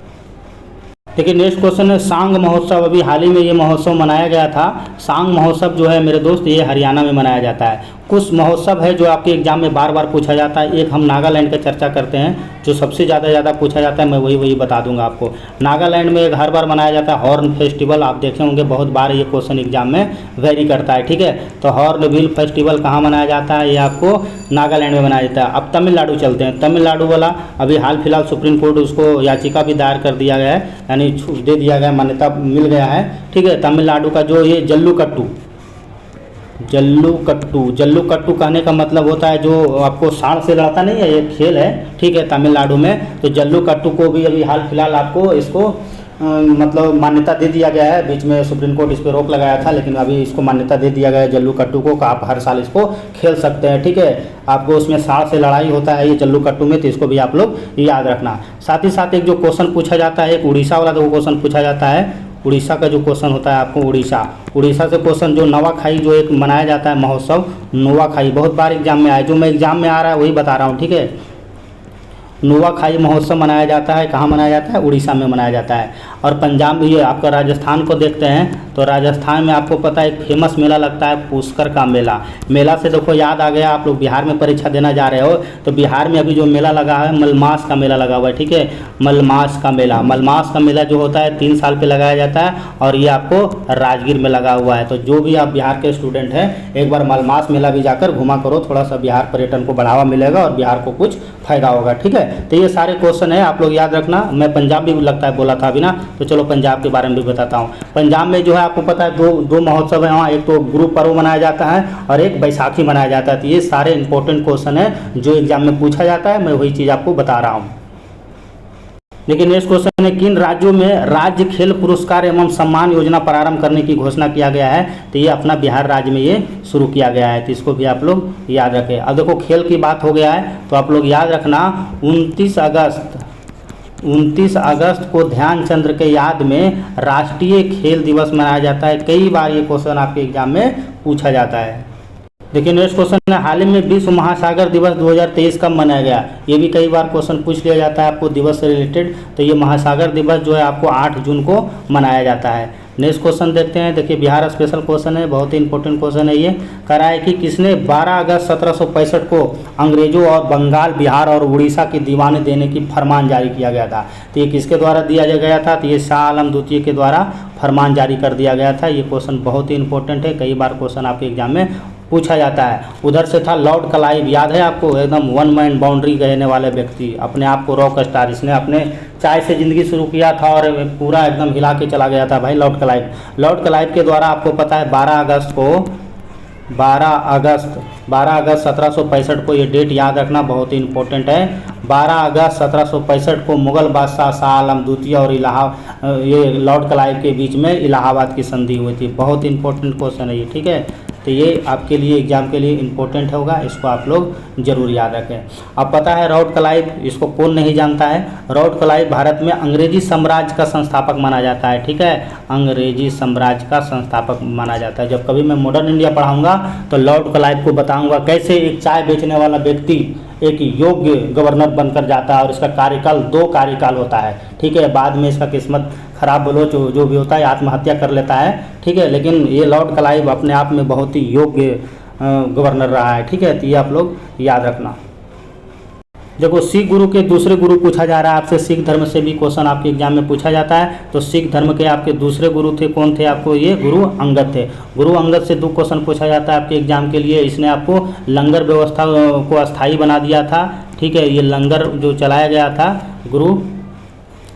देखिए नेक्स्ट क्वेश्चन है, सांग महोत्सव, अभी हाल ही में ये महोत्सव मनाया गया था। सांग महोत्सव जो है मेरे दोस्त ये हरियाणा में मनाया जाता है। कुछ महोत्सव है जो आपके एग्जाम में बार बार पूछा जाता है। एक हम नागालैंड का चर्चा करते हैं जो सबसे ज़्यादा पूछा जाता है, मैं वही बता दूंगा आपको। नागालैंड में एक हर बार मनाया जाता है हॉर्न फेस्टिवल, आप देखे होंगे बहुत बार ये क्वेश्चन एग्जाम में वेरी करता है, ठीक है। तो हॉर्नबिल फेस्टिवल कहाँ मनाया जाता है? ये आपको नागालैंड में मनाया जाता है। अब तमिलनाडु चलते हैं। तमिलनाडु वाला अभी हाल फिलहाल सुप्रीम कोर्ट उसको याचिका भी दायर कर दिया गया है, यानी दे दिया गया, मान्यता मिल गया है, ठीक है। तमिलनाडु का जो ये जल्लूकट्टू कहने का मतलब होता है जो आपको सांड से लड़ता नहीं है, ये खेल है, ठीक है, तमिलनाडु में। तो जल्लूकट्टू को भी अभी हाल फिलहाल आपको इसको मतलब मान्यता दे दिया गया है। बीच में सुप्रीम कोर्ट इस पर रोक लगाया था, लेकिन अभी इसको मान्यता दे दिया गया है जल्लूकट्टू को, आप हर साल इसको खेल सकते हैं, ठीक है। आपको उसमें सांड से लड़ाई होता है ये जल्लूकट्टू में, तो इसको भी आप लोग याद रखना। साथ ही साथ एक जो क्वेश्चन पूछा जाता है, एक उड़ीसा वाला जो क्वेश्चन पूछा जाता है, उड़ीसा का जो क्वेश्चन होता है आपको, उड़ीसा से क्वेश्चन जो नवाखाई जो एक मनाया जाता है महोत्सव, नवाखाई बहुत बार एग्जाम में आया, जो मैं एग्जाम में आ रहा है वही बता रहा हूँ, ठीक है। नवाखाई महोत्सव मनाया जाता है, कहाँ मनाया जाता है? उड़ीसा में मनाया जाता है। और पंजाब में ये आपका राजस्थान को देखते हैं तो राजस्थान में आपको पता है एक फेमस मेला लगता है पुष्कर का मेला से देखो याद आ गया, आप लोग बिहार में परीक्षा देना जा रहे हो तो बिहार में अभी जो मेला लगा है मलमास का मेला लगा हुआ है, ठीक है। मलमास का मेला जो होता है 3 साल पे लगाया जाता है और ये आपको राजगीर में लगा हुआ है। तो जो भी आप बिहार के स्टूडेंट हैं एक बार मलमास मेला भी जाकर घुमा करो, थोड़ा सा बिहार पर्यटन को बढ़ावा मिलेगा और बिहार को कुछ फायदा होगा, ठीक है। तो ये सारे क्वेश्चन है, आप लोग याद रखना। मैं पंजाब भी लगता है बोला था अभी ना, तो चलो पंजाब के बारे में भी बताता हूँ। पंजाब में जो है आपको पता है दो महोत्सव है वहाँ, एक तो गुरु पर्व मनाया जाता है और एक बैसाखी मनाया जाता है। तो ये सारे इंपॉर्टेंट क्वेश्चन है जो एग्जाम में पूछा जाता है, मैं वही चीज़ आपको बता रहा हूँ। लेकिन नेक्स्ट क्वेश्चन है, किन राज्यों में राज्य खेल पुरस्कार एवं सम्मान योजना प्रारंभ करने की घोषणा किया गया है? तो ये अपना बिहार राज्य में ये शुरू किया गया है, तो इसको भी आप लोग याद रखें। अब देखो खेल की बात हो गया है तो आप लोग याद रखना 29 अगस्त को ध्यानचंद के याद में राष्ट्रीय खेल दिवस मनाया जाता है। कई बार ये क्वेश्चन आपके एग्जाम में पूछा जाता है। देखिए नेक्स्ट क्वेश्चन है, हाल ही में विश्व महासागर दिवस 2023 कब मनाया गया? ये भी कई बार क्वेश्चन पूछ लिया जाता है आपको दिवस से रिलेटेड। तो ये महासागर दिवस जो है आपको 8 जून को मनाया जाता है। नेक्स्ट क्वेश्चन देखते हैं। देखिए बिहार स्पेशल क्वेश्चन है, बहुत ही इंपॉर्टेंट क्वेश्चन है ये। करा है कि किसने 12 अगस्त 1765 को अंग्रेजों और बंगाल, बिहार और उड़ीसा की दीवानी देने की फरमान जारी किया गया था। तो ये किसके द्वारा दिया गया था? तो ये शाह आलम द्वितीय के द्वारा फरमान जारी कर दिया गया था। ये क्वेश्चन बहुत ही इंपॉर्टेंट है, कई बार क्वेश्चन आपके एग्जाम में पूछा जाता है। उधर से था लॉर्ड क्लाइव, याद है आपको, एकदम वन मैन बाउंड्री कहने वाले व्यक्ति, अपने आप को रॉक स्टार, इसने अपने चाय से ज़िंदगी शुरू किया था और पूरा एकदम हिला के चला गया था भाई लॉर्ड क्लाइव। लॉर्ड क्लाइव के द्वारा आपको पता है 12 अगस्त 1765 को, ये डेट याद रखना बहुत ही इंपॉर्टेंट है। 12 अगस्त 1765 को मुगल बादशाह शाह आलम द्वितीय और ये लॉर्ड क्लाइव के बीच में इलाहाबाद की संधि हुई थी। बहुत इंपॉर्टेंट क्वेश्चन है ये, ठीक है। तो ये आपके लिए एग्जाम के लिए इम्पोर्टेंट होगा, इसको आप लोग जरूर याद रखें। अब पता है लॉर्ड क्लाइव, इसको कौन नहीं जानता है? लॉर्ड क्लाइव भारत में अंग्रेजी साम्राज्य का संस्थापक माना जाता है, ठीक है। अंग्रेजी साम्राज्य का संस्थापक माना जाता है। जब कभी मैं मॉडर्न इंडिया पढ़ाऊंगा तो लॉर्ड क्लाइव को बताऊंगा कैसे एक चाय बेचने वाला व्यक्ति एक योग्य गवर्नर बनकर जाता है और इसका कार्यकाल 2 कार्यकाल होता है, ठीक है। बाद में इसका किस्मत खराब बोलो जो भी होता है, आत्महत्या कर लेता है, ठीक है। लेकिन ये लॉर्ड क्लाइव अपने आप में बहुत ही योग्य गवर्नर रहा है, ठीक है। तो ये आप लोग याद रखना। देखो सिख गुरु के दूसरे गुरु पूछा जा रहा है आपसे, सिख धर्म से भी क्वेश्चन आपके एग्जाम में पूछा जाता है। तो सिख धर्म के आपके दूसरे गुरु थे, कौन थे आपको? ये गुरु अंगद थे। गुरु अंगद से 2 क्वेश्चन पूछा जाता है आपके एग्जाम के लिए। इसने आपको लंगर व्यवस्था को अस्थायी बना दिया था, ठीक है। ये लंगर जो चलाया गया था गुरु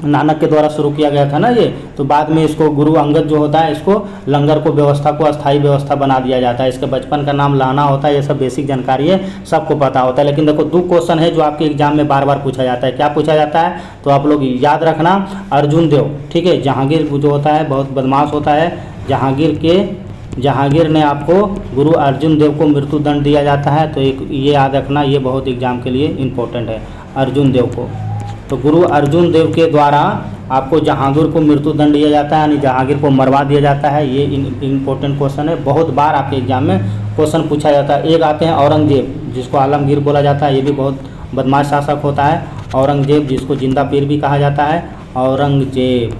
नानक के द्वारा शुरू किया गया था ना ये, तो बाद में इसको गुरु अंगद जो होता है इसको लंगर को व्यवस्था को अस्थायी व्यवस्था बना दिया जाता है। इसके बचपन का नाम लाना होता है, ये सब बेसिक जानकारी है, सबको पता होता है। लेकिन देखो 2 क्वेश्चन है जो आपके एग्जाम में बार बार पूछा जाता है। क्या पूछा जाता है? तो आप लोग याद रखना, अर्जुन देव, ठीक है। जहांगीर जो होता है बहुत बदमाश होता है, जहांगीर ने आपको गुरु अर्जुन देव को मृत्यु दंड दिया जाता है। तो ये याद रखना, ये बहुत एग्जाम के लिए इम्पोर्टेंट है, अर्जुन देव को। तो गुरु अर्जुन देव के द्वारा आपको जहांगीर को मृत्यु दंड दिया जाता है, यानी जहांगीर को मरवा दिया जाता है। ये इम्पोर्टेंट क्वेश्चन है, बहुत बार आपके एग्जाम में क्वेश्चन पूछा जाता है। एक आते हैं औरंगजेब, जिसको आलमगीर बोला जाता है, ये भी बहुत बदमाश शासक होता है। औरंगजेब, जिसको जिंदा पीर भी कहा जाता है। औरंगजेब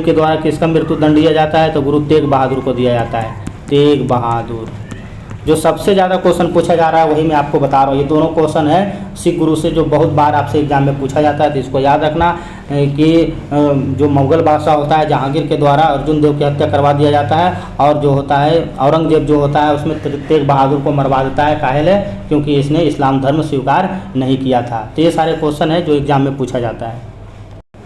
के द्वारा किसका मृत्यु दंड दिया जाता है? तो गुरु तेग बहादुर को दिया जाता है, तेग बहादुर। जो सबसे ज़्यादा क्वेश्चन पूछा जा रहा है वही मैं आपको बता रहा हूँ। ये दोनों क्वेश्चन है सिख गुरु से जो बहुत बार आपसे एग्जाम में पूछा जाता है। तो इसको याद रखना कि जो मुगल बादशाह होता है जहांगीर के द्वारा अर्जुन देव की हत्या करवा दिया जाता है, और जो होता है औरंगजेब जो होता है उसमें तेग बहादुर को मरवा देता है। काहे? क्योंकि इसने इस्लाम धर्म स्वीकार नहीं किया था। तो ये सारे क्वेश्चन है जो एग्जाम में पूछा जाता है।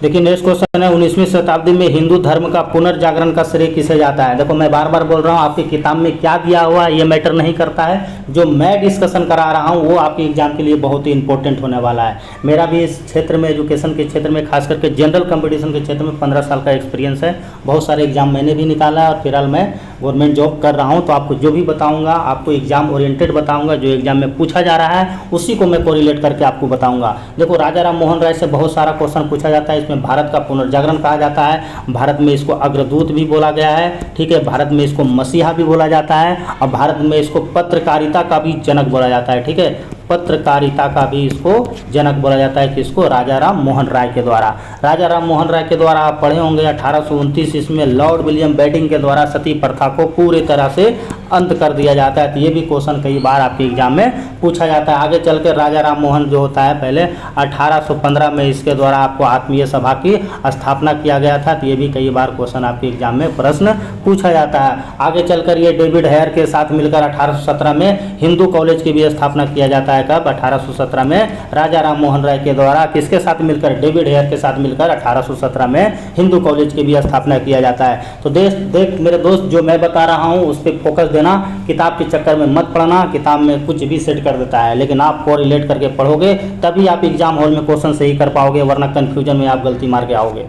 देखिए नेक्स्ट क्वेश्चन है, 19वीं शताब्दी में हिंदू धर्म का पुनर्जागरण का श्रेय किसे जाता है? देखो मैं बार बार बोल रहा हूँ, आपकी किताब में क्या दिया हुआ है ये मैटर नहीं करता है, जो मैं डिस्कशन करा रहा हूँ वो आपके एग्जाम के लिए बहुत ही इंपॉर्टेंट होने वाला है। मेरा भी इस क्षेत्र में, एजुकेशन के क्षेत्र में, खास करके जनरल कंपटीशन के क्षेत्र में 15 साल का एक्सपीरियंस है। बहुत सारे एग्जाम मैंने भी निकाला है और फिलहाल मैं गवर्नमेंट जॉब कर रहा हूँ। तो आपको जो भी बताऊँगा आपको एग्जाम ओरिएंटेड बताऊँगा, जो एग्जाम में पूछा जा रहा है उसी को मैं कोरिलेट करके आपको बताऊँगा। देखो राजा राम मोहन राय से बहुत सारा क्वेश्चन पूछा जाता है। इसमें भारत का पुनर्जागरण कहा जाता है, भारत में इसको अग्रदूत भी बोला गया है, ठीक है। भारत में इसको मसीहा भी बोला जाता है, और भारत में इसको पत्रकारिता का भी जनक बोला जाता है, ठीक है। पत्रकारिता का भी इसको जनक बोला जाता है, किसको? राजा राम मोहन राय के द्वारा। राजा राम मोहन राय के द्वारा आप पढ़े होंगे 1829 इसमें लॉर्ड विलियम बेटिंग के द्वारा सती प्रथा को पूरी तरह से अंत कर दिया जाता है। तो ये भी क्वेश्चन कई बार आपके एग्जाम में पूछा जाता है। आगे चलकर राजा राम मोहन जो होता है पहले 1815 में इसके द्वारा आपको आत्मीय सभा की स्थापना किया गया था। तो ये भी कई बार क्वेश्चन आपके एग्जाम में प्रश्न पूछा जाता है। आगे चलकर ये डेविड हेयर के साथ मिलकर 1817 में हिंदू कॉलेज की भी स्थापना किया जाता है। कब? 1817 में राजा राम मोहन राय के द्वारा किसके साथ मिलकर? डेविड हेयर के साथ मिलकर 1817 में हिंदू कॉलेज की भी स्थापना किया जाता है। तो देख मेरे दोस्त, जो मैं बता रहा हूँ उस पर फोकस देना, किताब के चक्कर में मत पढ़ना। किताब में कुछ भी सेट कर देता है, लेकिन आप कोरिलेट करके पढ़ोगे तभी आप एग्जाम हॉल में क्वेश्चन सही कर पाओगे, वरना कंफ्यूजन में आप गलती मार के आओगे।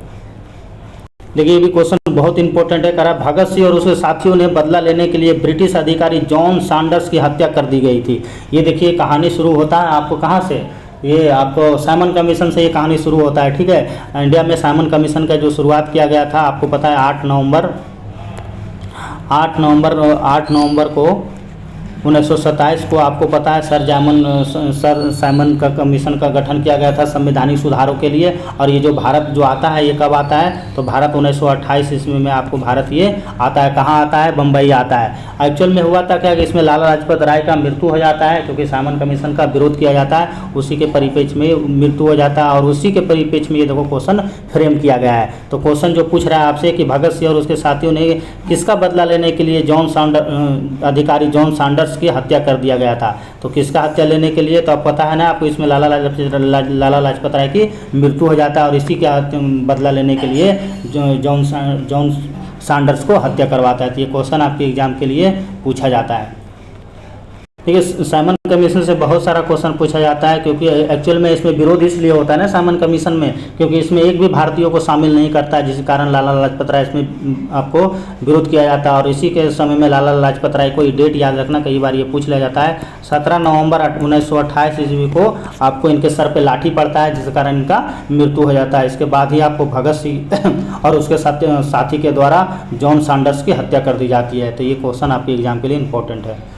देखिए ये भी क्वेश्चन बहुत इंपॉर्टेंट है। करा भगत सिंह और उसके साथियों ने बदला लेने के लिए ब्रिटिश अधिकारी जॉन सैंडर्स की हत्या कर दी गई थी। ये देखिए कहानी शुरू होता है आपको कहाँ से? ये आपको साइमन कमीशन से ये कहानी शुरू होता है, ठीक है। इंडिया में साइमन कमीशन का जो शुरुआत किया गया था आपको पता है 8 नवंबर को 1927 को आपको पता है सर साइमन का कमीशन का गठन किया गया था संवैधानिक सुधारों के लिए। और ये जो भारत जो आता है ये कब आता है, तो भारत 1928 ईस्वी में आपको भारत ये आता है। कहाँ आता है, बम्बई आता है। एक्चुअल में हुआ था क्या कि इसमें लाला लाजपत राय का मृत्यु हो जाता है, क्योंकि साइमन कमीशन का विरोध किया जाता है, उसी के परिप्रेक्ष्य में मृत्यु हो जाता है। और उसी के परिप्रेक्ष्य में ये देखो क्वेश्चन फ्रेम किया गया है। तो क्वेश्चन जो पूछ रहा है आपसे कि भगत सिंह और उसके साथियों ने किसका बदला लेने के लिए अधिकारी जॉन सैंडर्स की हत्या कर दिया गया था। तो किसका हत्या लेने के लिए, तो अब पता है ना आपको, इसमें लाला लाजपत राय की मृत्यु हो जाता है और इसी का बदला लेने के लिए जॉन सैंडर्स को हत्या करवाता है। तो ये क्वेश्चन आपके एग्जाम के लिए पूछा जाता है। ठीक है, साइमन कमीशन से बहुत सारा क्वेश्चन पूछा जाता है, क्योंकि एक्चुअल में इसमें विरोध इसलिए होता है ना साइमन कमीशन में, क्योंकि इसमें एक भी भारतीयों को शामिल नहीं करता है, जिस कारण लाला लाजपत राय इसमें आपको विरोध किया जाता है। और इसी के समय में लाला लाजपत राय को ये डेट याद रखना, कई बार ये पूछ लिया जाता है, 17 नवंबर 1928 ईस्वी को आपको इनके सर पे लाठी पड़ता है, जिस कारण इनका मृत्यु हो जाता है। इसके बाद ही आपको भगत सिंह और उसके साथी के द्वारा जॉन सैंडर्स की हत्या कर दी जाती है। तो ये क्वेश्चन आपके एग्जाम के लिए इंपॉर्टेंट है।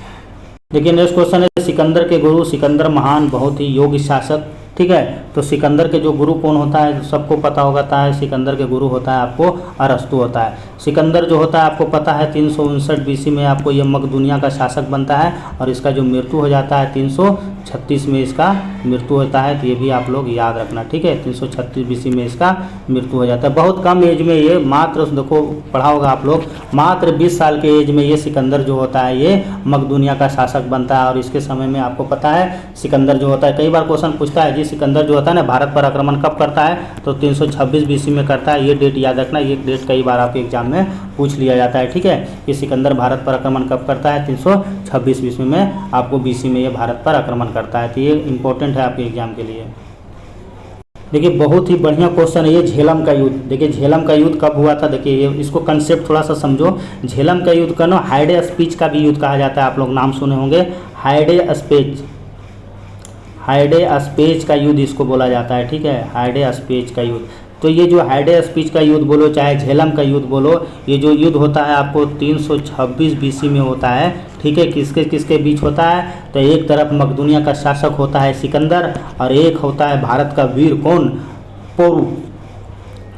देखिए नेक्स्ट क्वेश्चन है, सिकंदर के गुरु। सिकंदर महान बहुत ही योग्य शासक, ठीक है। तो सिकंदर के जो गुरु कौन होता है, सबको पता होता है, सिकंदर के गुरु होता है आपको अरस्तु होता है। सिकंदर जो होता है आपको पता है 359 BC में आपको ये मकदूनिया का शासक बनता है और इसका जो मृत्यु हो जाता है 336 में इसका मृत्यु होता है। तो ये भी आप लोग याद रखना, ठीक है। 336 BC में इसका मृत्यु हो जाता है। बहुत कम एज में ये, मात्र देखो पढ़ा होगा आप लोग, मात्र 20 साल के एज में ये सिकंदर जो होता है ये मकदूनिया का शासक बनता है। और इसके समय में आपको पता है सिकंदर जो होता है, कई बार क्वेश्चन पूछता है जी सिकंदर जो होता है ना भारत पर आक्रमण कब करता है, तो 326 BC में करता है। ये डेट याद रखना, ये डेट कई बार आपके एग्जाम में पूछ लिया जाता है, ठीक है, कि सिकंदर भारत पर आक्रमण कब करता है, 326 BC में आपको BC में ये भारत पर आक्रमण करता है। तो ये इंपॉर्टेंट है आपके एग्जाम के लिए। देखिए बहुत ही बढ़िया क्वेश्चन है ये, झेलम का युद्ध। देखिए झेलम का युद्ध कब हुआ था, देखिए ये इसको कंसेप्ट थोड़ा सा समझो। झेलम का युद्ध का ना हाइडे स्पीच का भी युद्ध कहा जाता है, आप लोग नाम सुने होंगे, हाइडे स्पेच का युद्ध इसको बोला जाता है, ठीक है, हाइडे स्पेच का युद्ध। तो ये जो हाइडे स्पीच का युद्ध बोलो चाहे झेलम का युद्ध बोलो, ये जो युद्ध होता है आपको 326 BC में होता है, ठीक है। किसके किसके बीच होता है, तो एक तरफ मकदूनिया का शासक होता है सिकंदर और एक होता है भारत का वीर कौन, पोरू,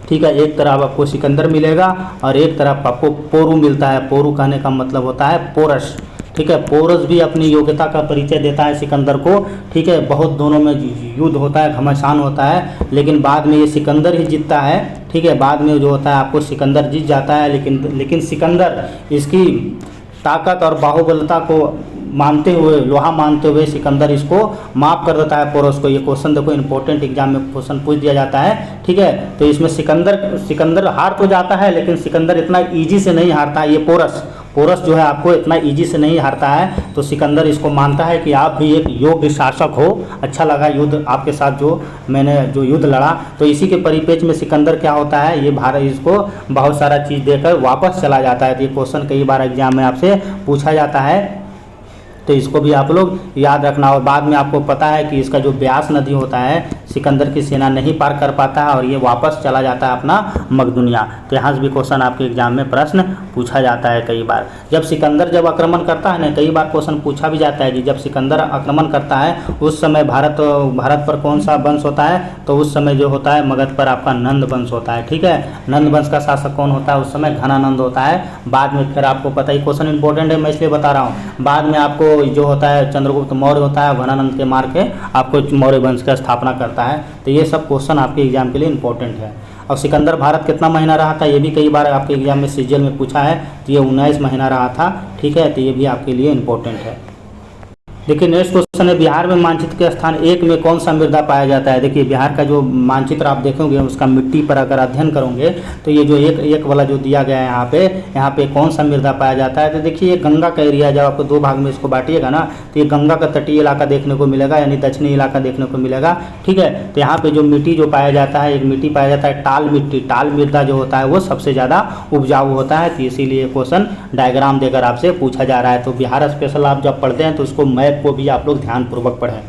ठीक है। एक तरफ आपको सिकंदर मिलेगा और एक तरफ आपको पोरू मिलता है। पोरू कहने का मतलब होता है पोरस, ठीक है। पोरस भी अपनी योग्यता का परिचय देता है सिकंदर को, ठीक है। बहुत दोनों में युद्ध होता है, घमासान होता है, लेकिन बाद में ये सिकंदर ही जीतता है, ठीक है। बाद में जो होता है आपको सिकंदर जीत जाता है, लेकिन सिकंदर इसकी ताकत और बाहुबलता को मानते हुए, लोहा मानते हुए सिकंदर इसको माफ़ कर देता है पोरस को। ये क्वेश्चन देखो इंपॉर्टेंट एग्जाम में क्वेश्चन पूछ दिया जाता है, ठीक है। तो इसमें सिकंदर हार तो जाता है, लेकिन सिकंदर इतना ईजी से नहीं हारता है। ये पोरस जो है आपको इतना इजी से नहीं हारता है। तो सिकंदर इसको मानता है कि आप भी एक योग्य शासक हो, अच्छा लगा युद्ध आपके साथ जो मैंने जो युद्ध लड़ा। तो इसी के परिप्रेक्ष्य में सिकंदर क्या होता है, ये भारत इसको बहुत सारा चीज़ देकर वापस चला जाता है। तो ये क्वेश्चन कई बार एग्जाम में आपसे पूछा जाता है, तो इसको भी आप लोग याद रखना। और बाद में आपको पता है कि इसका जो ब्यास नदी होता है सिकंदर की सेना नहीं पार कर पाता है और ये वापस चला जाता है अपना मकदूनिया। तो यहाँ से भी क्वेश्चन आपके एग्जाम में प्रश्न पूछा जाता है कई बार। जब सिकंदर आक्रमण करता है ना, कई बार क्वेश्चन पूछा भी जाता है कि जब सिकंदर आक्रमण करता है उस समय भारत पर कौन सा वंश होता है, तो उस समय जो होता है मगध पर आपका नंद वंश होता है, ठीक है। नंद वंश का शासक कौन होता है, उस समय घनानंद होता है। बाद में फिर आपको पता ही, क्वेश्चन इंपॉर्टेंट है मैं इसलिए बता रहा हूँ, बाद में आपको जो होता है चंद्रगुप्त मौर्य होता है, घनानंद के मार के आपको मौर्य वंश का स्थापना करता है। तो ये सब क्वेश्चन आपके एग्जाम के लिए इंपॉर्टेंट है। और सिकंदर भारत कितना महीना रहा था, ये भी कई बार आपके एग्जाम में सीजीएल में पूछा है। तो ये 19 महीना रहा था, ठीक है। तो ये भी आपके लिए इंपॉर्टेंट है। देखिए नेक्स्ट क्वेश्चन है, बिहार में मानचित्र के स्थान 1 में कौन सा मृदा पाया जाता है। देखिए बिहार का जो मानचित्र आप देखेंगे उसका मिट्टी पर अगर अध्ययन करोगे तो ये जो एक वाला जो दिया गया है यहाँ पे कौन सा मृदा पाया जाता है। तो देखिए ये गंगा का एरिया है। जब आपको दो भाग में इसको बांटिएगा ना, तो ये गंगा का तटीय इलाका देखने को मिलेगा, यानी दक्षिणी इलाका देखने को मिलेगा, ठीक है। तो यहाँ पे जो मिट्टी जो पाया जाता है, एक मिट्टी पाया जाता है टाल मिट्टी। टाल मृदा जो होता है वो सबसे ज़्यादा उपजाऊ होता है। तो इसीलिए क्वेश्चन डायग्राम देकर आपसे पूछा जा रहा है। तो बिहार स्पेशल आप जब पढ़ते हैं तो उसको मैप को भी आप लोग ध्यानपूर्वक पढ़ें।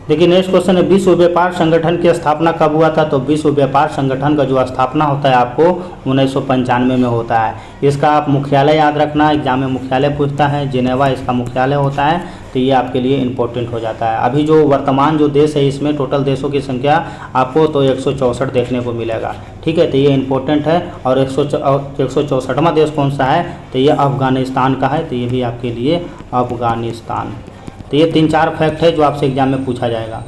देखिए नेक्स्ट क्वेश्चन है, विश्व व्यापार संगठन की स्थापना कब हुआ था? तो विश्व व्यापार संगठन का जो स्थापना होता है आपको 1995 में होता है। इसका आप मुख्यालय याद रखना, एग्जाम में मुख्यालय पूछता है, जिनेवा इसका मुख्यालय होता है, तो ये आपके लिए इंपॉर्टेंट हो जाता है। अभी जो वर्तमान जो देश है इसमें टोटल देशों की संख्या आपको तो 164 देखने को मिलेगा, ठीक है, तो ये इंपॉर्टेंट है। और 164वां देश कौन सा है? तो ये अफगानिस्तान का है, तो ये भी आपके लिए अफगानिस्तान। तो ये 3-4 फैक्ट है जो आपसे एग्जाम में पूछा जाएगा।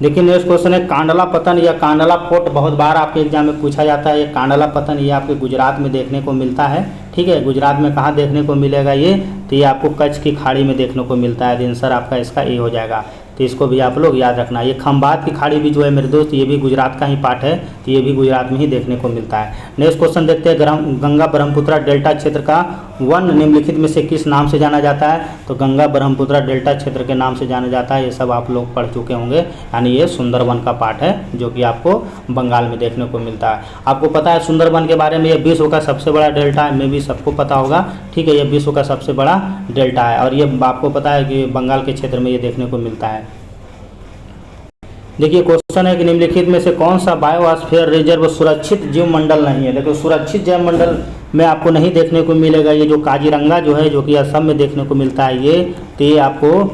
देखिए नेक्स्ट क्वेश्चन है, कांडला पतन या कांडला फोर्ट बहुत बार आपके एग्जाम में पूछा जाता है। ये कांडला पतन ये आपके गुजरात में देखने को मिलता है, ठीक है। गुजरात में कहाँ देखने को मिलेगा ये? तो ये आपको कच्छ की खाड़ी में देखने को मिलता है। आंसर आपका इसका ए हो जाएगा, तो इसको भी आप लोग याद रखना। ये खंबात की खाड़ी भी जो है मेरे दोस्त, ये भी गुजरात का ही पार्ट है, तो ये भी गुजरात में ही देखने को मिलता है। नेक्स्ट क्वेश्चन देखते हैं, गंगा ब्रह्मपुत्रा डेल्टा क्षेत्र का वन निम्नलिखित में से किस नाम से जाना जाता है? तो गंगा ब्रह्मपुत्रा डेल्टा क्षेत्र के नाम से जाना जाता है। ये सब आप लोग पढ़ चुके होंगे, यानी ये सुंदरवन का पार्ट है जो कि आपको बंगाल में देखने को मिलता है। आपको पता है सुंदरवन के बारे में, ये विश्व का सबसे बड़ा डेल्टा है, में भी सबको पता होगा, ठीक है। ये विश्व का सबसे बड़ा डेल्टा है और ये आपको पता है कि बंगाल के क्षेत्र में ये देखने को मिलता है। देखिए क्वेश्चन है कि निम्नलिखित में से कौन सा बायोस्फीयर रिजर्व सुरक्षित जीव मंडल नहीं है? देखो सुरक्षित जीव मंडल में आपको नहीं देखने को मिलेगा। ये जो काजीरंगा जो है, जो कि असम में देखने को मिलता है, ये आपको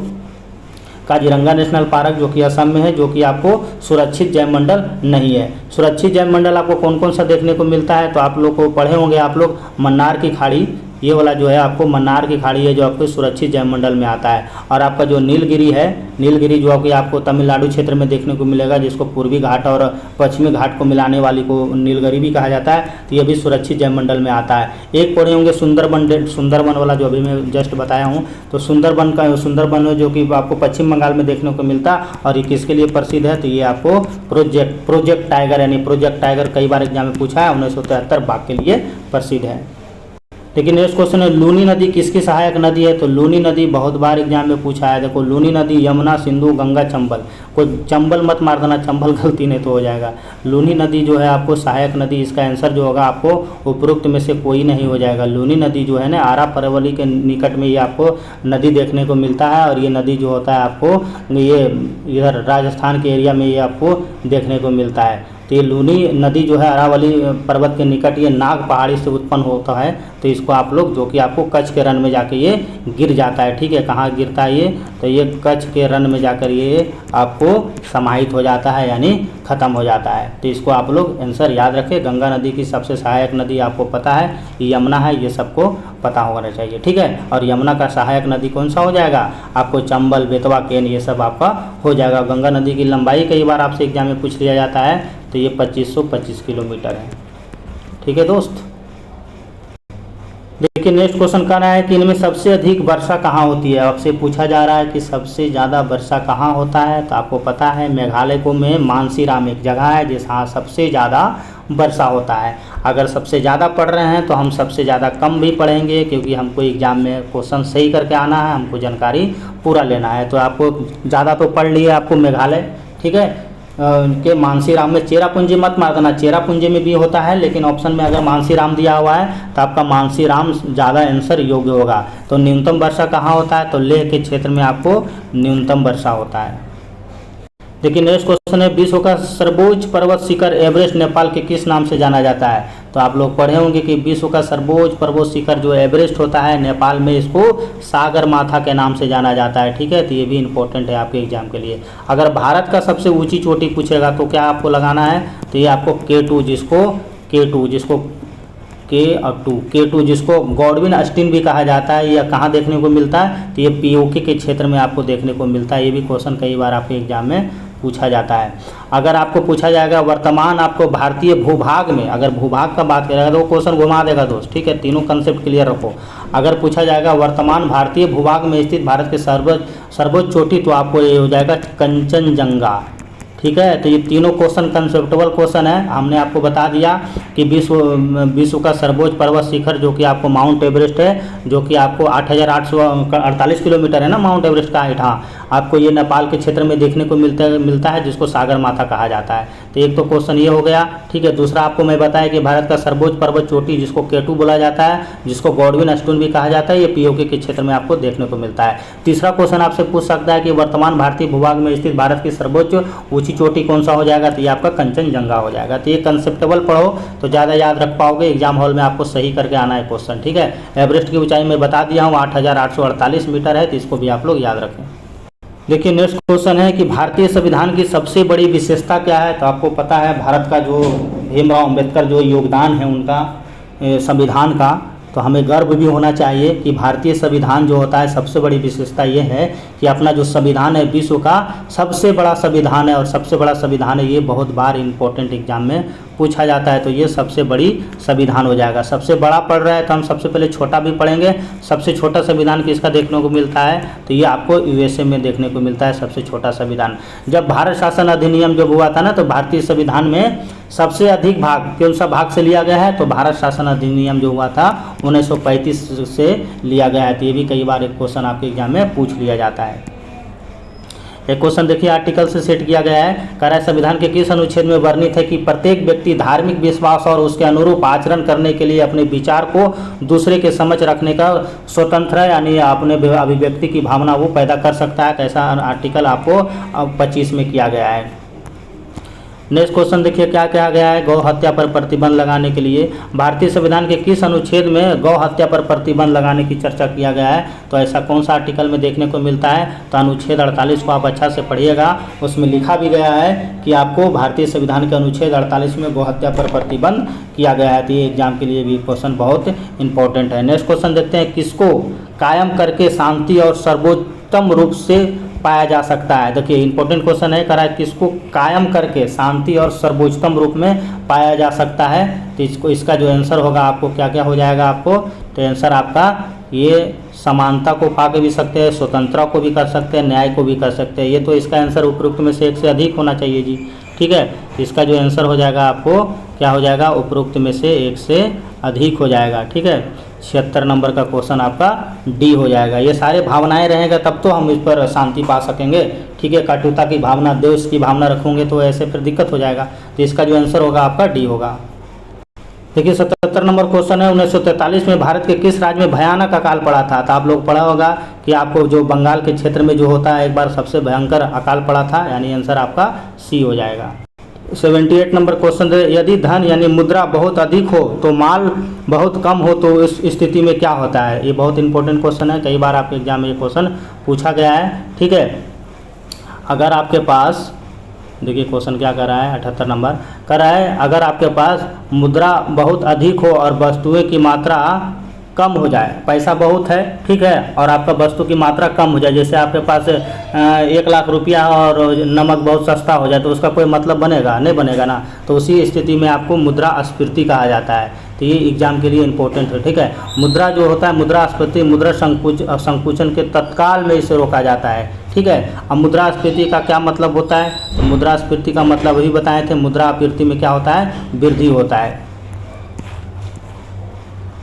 काजीरंगा नेशनल पार्क जो कि असम में है, जो कि आपको सुरक्षित जैव मंडल नहीं है। सुरक्षित जैव मंडल आपको कौन कौन सा देखने को मिलता है? तो आप लोग को पढ़े होंगे आप लोग, मन्नार की खाड़ी, ये वाला जो है आपको मन्नार की खाड़ी है जो आपको सुरक्षित जैव मंडल में आता है। और आपका जो नीलगिरी है, नीलगिरी जो कि आपको तमिलनाडु क्षेत्र में देखने को मिलेगा, जिसको पूर्वी घाट और पश्चिमी घाट को मिलाने वाली को नीलगिरी भी कहा जाता है, तो ये भी सुरक्षित जैव मंडल में आता है। एक पढ़े होंगे सुंदरबन वाला जो अभी मैं जस्ट बताया हूँ, तो सुंदरबन जो कि आपको पश्चिम बंगाल में देखने को मिलता है और ये किसके लिए प्रसिद्ध है? तो ये आपको प्रोजेक्ट टाइगर, यानी प्रोजेक्ट टाइगर कई बार एग्जाम में पूछा है, 1973 बाघ के लिए प्रसिद्ध है। लेकिन नेक्स्ट क्वेश्चन है, लूनी नदी किसकी सहायक नदी है? तो लूनी नदी बहुत बार एग्जाम में पूछा है। देखो लूनी नदी यमुना, सिंधु, गंगा, चंबल, कोई चंबल मत मार देना, चंबल गलती नहीं तो हो जाएगा। लूनी नदी जो है आपको सहायक नदी, इसका आंसर जो होगा आपको उपरोक्त में से कोई नहीं हो जाएगा। लूनी नदी जो है ना, आरा परवली के निकट में ये आपको नदी देखने को मिलता है और ये नदी जो होता है आपको ये इधर राजस्थान के एरिया में ये आपको देखने को मिलता है। तो ये लूनी नदी जो है अरावली पर्वत के निकट ये नाग पहाड़ी से उत्पन्न होता है, तो इसको आप लोग जो कि आपको कच्छ के रन में जाके ये गिर जाता है, ठीक है। कहाँ गिरता है ये? तो ये कच्छ के रन में जाकर ये आपको समाहित हो जाता है, यानी ख़त्म हो जाता है। तो इसको आप लोग आंसर याद रखें। गंगा नदी की सबसे सहायक नदी आपको पता है यमुना है, ये सबको पता होना चाहिए, ठीक है। और यमुना का सहायक नदी कौन सा हो जाएगा? आपको चंबल, बेतवा, केन ये सब आपका हो जाएगा। गंगा नदी की लंबाई कई बार आपसे एग्जाम में पूछ लिया जाता है, तो ये 2525 किलोमीटर है, ठीक है दोस्त। देखिए नेक्स्ट क्वेश्चन कह रहा है कि इनमें सबसे अधिक वर्षा कहाँ होती है? आपसे पूछा जा रहा है कि सबसे ज़्यादा वर्षा कहाँ होता है, तो आपको पता है मेघालय को में मानसीराम एक जगह है जहाँ सबसे ज़्यादा वर्षा होता है। अगर सबसे ज़्यादा पढ़ रहे हैं तो हम सबसे ज़्यादा कम भी पढ़ेंगे, क्योंकि हमको एग्जाम में क्वेश्चन सही करके आना है, हमको जानकारी पूरा लेना है। तो आपको ज़्यादा तो पढ़ लिए आपको मेघालय, ठीक है, के मानसीराम में। चेरापूंजी मत मार देना, चेरापूंजी में भी होता है, लेकिन ऑप्शन में अगर मानसीराम दिया हुआ है तो आपका मानसीराम ज़्यादा आंसर योग्य होगा। तो न्यूनतम वर्षा कहाँ होता है? तो लेह के क्षेत्र में आपको न्यूनतम वर्षा होता है। देखिए नेक्स्ट क्वेश्चन है, विश्व का सर्वोच्च पर्वत शिखर एवरेस्ट नेपाल के किस नाम से जाना जाता है? तो आप लोग पढ़े होंगे कि विश्व का सर्वोच्च पर्वत शिखर जो एवरेस्ट होता है नेपाल में, इसको सागर माथा के नाम से जाना जाता है, ठीक है। तो ये भी इंपॉर्टेंट है आपके एग्जाम के लिए। अगर भारत का सबसे ऊंची चोटी पूछेगा तो क्या आपको लगाना है? तो ये आपको K2 जिसको K2 जिसको गॉडविन अस्टीन भी कहा जाता है, यह कहाँ देखने को मिलता है? तो ये POK के क्षेत्र में आपको देखने को मिलता है। ये भी क्वेश्चन कई बार आपके एग्जाम में पूछा जाता है। अगर आपको पूछा जाएगा वर्तमान आपको भारतीय भूभाग में, अगर भूभाग का बात करेगा तो क्वेश्चन घुमा देगा दोस्त, ठीक है। तीनों कंसेप्ट क्लियर रखो। अगर पूछा जाएगा वर्तमान भारतीय भूभाग में स्थित भारत के सर्वोच्च चोटी, तो आपको ये हो जाएगा कंचनजंगा, ठीक है। तो ये तीनों क्वेश्चन कंसेप्टुअल क्वेश्चन है। हमने आपको बता दिया कि विश्व का सर्वोच्च पर्वत शिखर जो कि आपको माउंट एवरेस्ट है, जो कि आपको 8,848 किलोमीटर है ना माउंट एवरेस्ट का हाइट। हाँ, आपको ये नेपाल के क्षेत्र में देखने को मिलता है, जिसको सागर माथा कहा जाता है। तो एक तो क्वेश्चन ये हो गया, ठीक है। दूसरा आपको मैं बताया कि भारत का सर्वोच्च पर्वत चोटी जिसको केटू बोला जाता है, जिसको गॉडविन स्टोन भी कहा जाता है, ये पीओके के क्षेत्र में आपको देखने को मिलता है। तीसरा क्वेश्चन आपसे पूछ सकता है कि वर्तमान भारतीय भूभाग में स्थित भारत की सर्वोच्च ऊंची चोटी कौन सा हो जाएगा, तो ये आपका कंचनजंगा हो जाएगा। तो ये कंसेप्टेबल पढ़ो तो ज़्यादा याद रख पाओगे, एग्जाम हॉल में आपको सही करके आना है क्वेश्चन, ठीक है। एवरेस्ट की ऊंचाई मैं बता दिया हूँ 8,848 मीटर है, तो इसको भी आप लोग याद रखें। देखिए नेक्स्ट क्वेश्चन है कि भारतीय संविधान की सबसे बड़ी विशेषता क्या है। तो आपको पता है भारत का जो भीमराव अंबेडकर जो योगदान है उनका संविधान का, तो हमें गर्व भी होना चाहिए कि भारतीय संविधान जो होता है सबसे बड़ी विशेषता ये है कि अपना जो संविधान है विश्व का सबसे बड़ा संविधान है, और सबसे बड़ा संविधान है ये बहुत बार इम्पोर्टेंट एग्जाम में पूछा जाता है। तो ये सबसे बड़ी संविधान हो जाएगा। सबसे बड़ा पढ़ रहा है तो हम सबसे पहले छोटा भी पढ़ेंगे। सबसे छोटा संविधान किसका देखने को मिलता है, तो ये आपको यूएसए में देखने को मिलता है सबसे छोटा संविधान। जब भारत शासन अधिनियम जब हुआ था ना, तो भारतीय संविधान में सबसे अधिक भाग कौन सा भाग से लिया गया है, तो भारत शासन अधिनियम जो हुआ था 1935 से लिया गया है। तो ये भी कई बार एक क्वेश्चन आपके एग्जाम में पूछ लिया जाता है। एक क्वेश्चन देखिए आर्टिकल से सेट किया गया है, कह रहा है संविधान के किस अनुच्छेद में वर्णित है कि प्रत्येक व्यक्ति धार्मिक विश्वास और उसके अनुरूप आचरण करने के लिए अपने विचार को दूसरे के समक्ष रखने का स्वतंत्र है, यानी अपने अभिव्यक्ति की भावना वो पैदा कर सकता है। कैसा आर्टिकल आपको 25 में किया गया है। नेक्स्ट क्वेश्चन देखिए क्या कहा गया है, गौ हत्या पर प्रतिबंध लगाने के लिए भारतीय संविधान के किस अनुच्छेद में गौ हत्या पर प्रतिबंध लगाने की चर्चा किया गया है। तो ऐसा कौन सा आर्टिकल में देखने को मिलता है, तो अनुच्छेद 48 को आप अच्छा से पढ़िएगा। उसमें लिखा भी गया है कि आपको भारतीय संविधान के अनुच्छेद 48 में गौ हत्या पर प्रतिबंध किया गया है। तो ये एग्जाम के लिए भी क्वेश्चन बहुत इंपॉर्टेंट है। नेक्स्ट क्वेश्चन देखते हैं, किसको कायम करके शांति और सर्वोत्तम रूप से पाया जा सकता है। देखिए इंपॉर्टेंट क्वेश्चन है, करा है किसको कायम करके शांति और सर्वोच्चतम रूप में पाया जा सकता है। तो इसका जो आंसर होगा आपको क्या क्या हो जाएगा आपको, तो आंसर आपका ये समानता को पा के भी सकते हैं, स्वतंत्रता को भी कर सकते हैं, न्याय को भी कर सकते हैं। ये तो इसका आंसर उपरोक्त में से एक से अधिक होना चाहिए जी, ठीक है। तो इसका जो आंसर हो जाएगा आपको क्या हो जाएगा, उपरोक्त में से एक से अधिक हो जाएगा, ठीक है। 76 नंबर का क्वेश्चन आपका डी हो जाएगा। ये सारे भावनाएं रहेंगे तब तो हम इस पर शांति पा सकेंगे, ठीक है। कटुता की भावना, देश की भावना रखोगे तो ऐसे फिर दिक्कत हो जाएगा। तो इसका जो आंसर होगा आपका डी होगा। देखिए 77 नंबर क्वेश्चन है, 1943 में भारत के किस राज्य में भयानक अकाल पड़ा था। तो आप लोग पढ़ा होगा कि आपको जो बंगाल के क्षेत्र में जो होता है एक बार सबसे भयंकर अकाल पड़ा था, यानी आंसर आपका सी हो जाएगा। 78 नंबर क्वेश्चन है, यदि धन यानी मुद्रा बहुत अधिक हो तो माल बहुत कम हो तो इस स्थिति में क्या होता है। ये बहुत इंपॉर्टेंट क्वेश्चन है, कई बार आपके एग्जाम में ये क्वेश्चन पूछा गया है, ठीक है। अगर आपके पास देखिए क्वेश्चन क्या कर रहा है, 78 नंबर कर रहा है, अगर आपके पास मुद्रा बहुत अधिक हो और वस्तुएं की मात्रा कम हो जाए, पैसा बहुत है, ठीक है, और आपका वस्तु की मात्रा कम हो जाए, जैसे आपके पास 1 लाख रुपया और नमक बहुत सस्ता हो जाए, तो उसका कोई मतलब बनेगा नहीं, बनेगा ना। तो उसी स्थिति में आपको मुद्रास्फीति कहा जाता है। तो ये एग्जाम के लिए इंपॉर्टेंट है, ठीक है। मुद्रा जो होता है मुद्रास्फीति, मुद्रा संकुचन के तत्काल में इसे रोका जाता है, ठीक है। अब मुद्रास्फीति का क्या मतलब होता है, तो मुद्रास्फीति का मतलब वही बताए थे, मुद्रास्फीति में क्या होता है, वृद्धि होता है।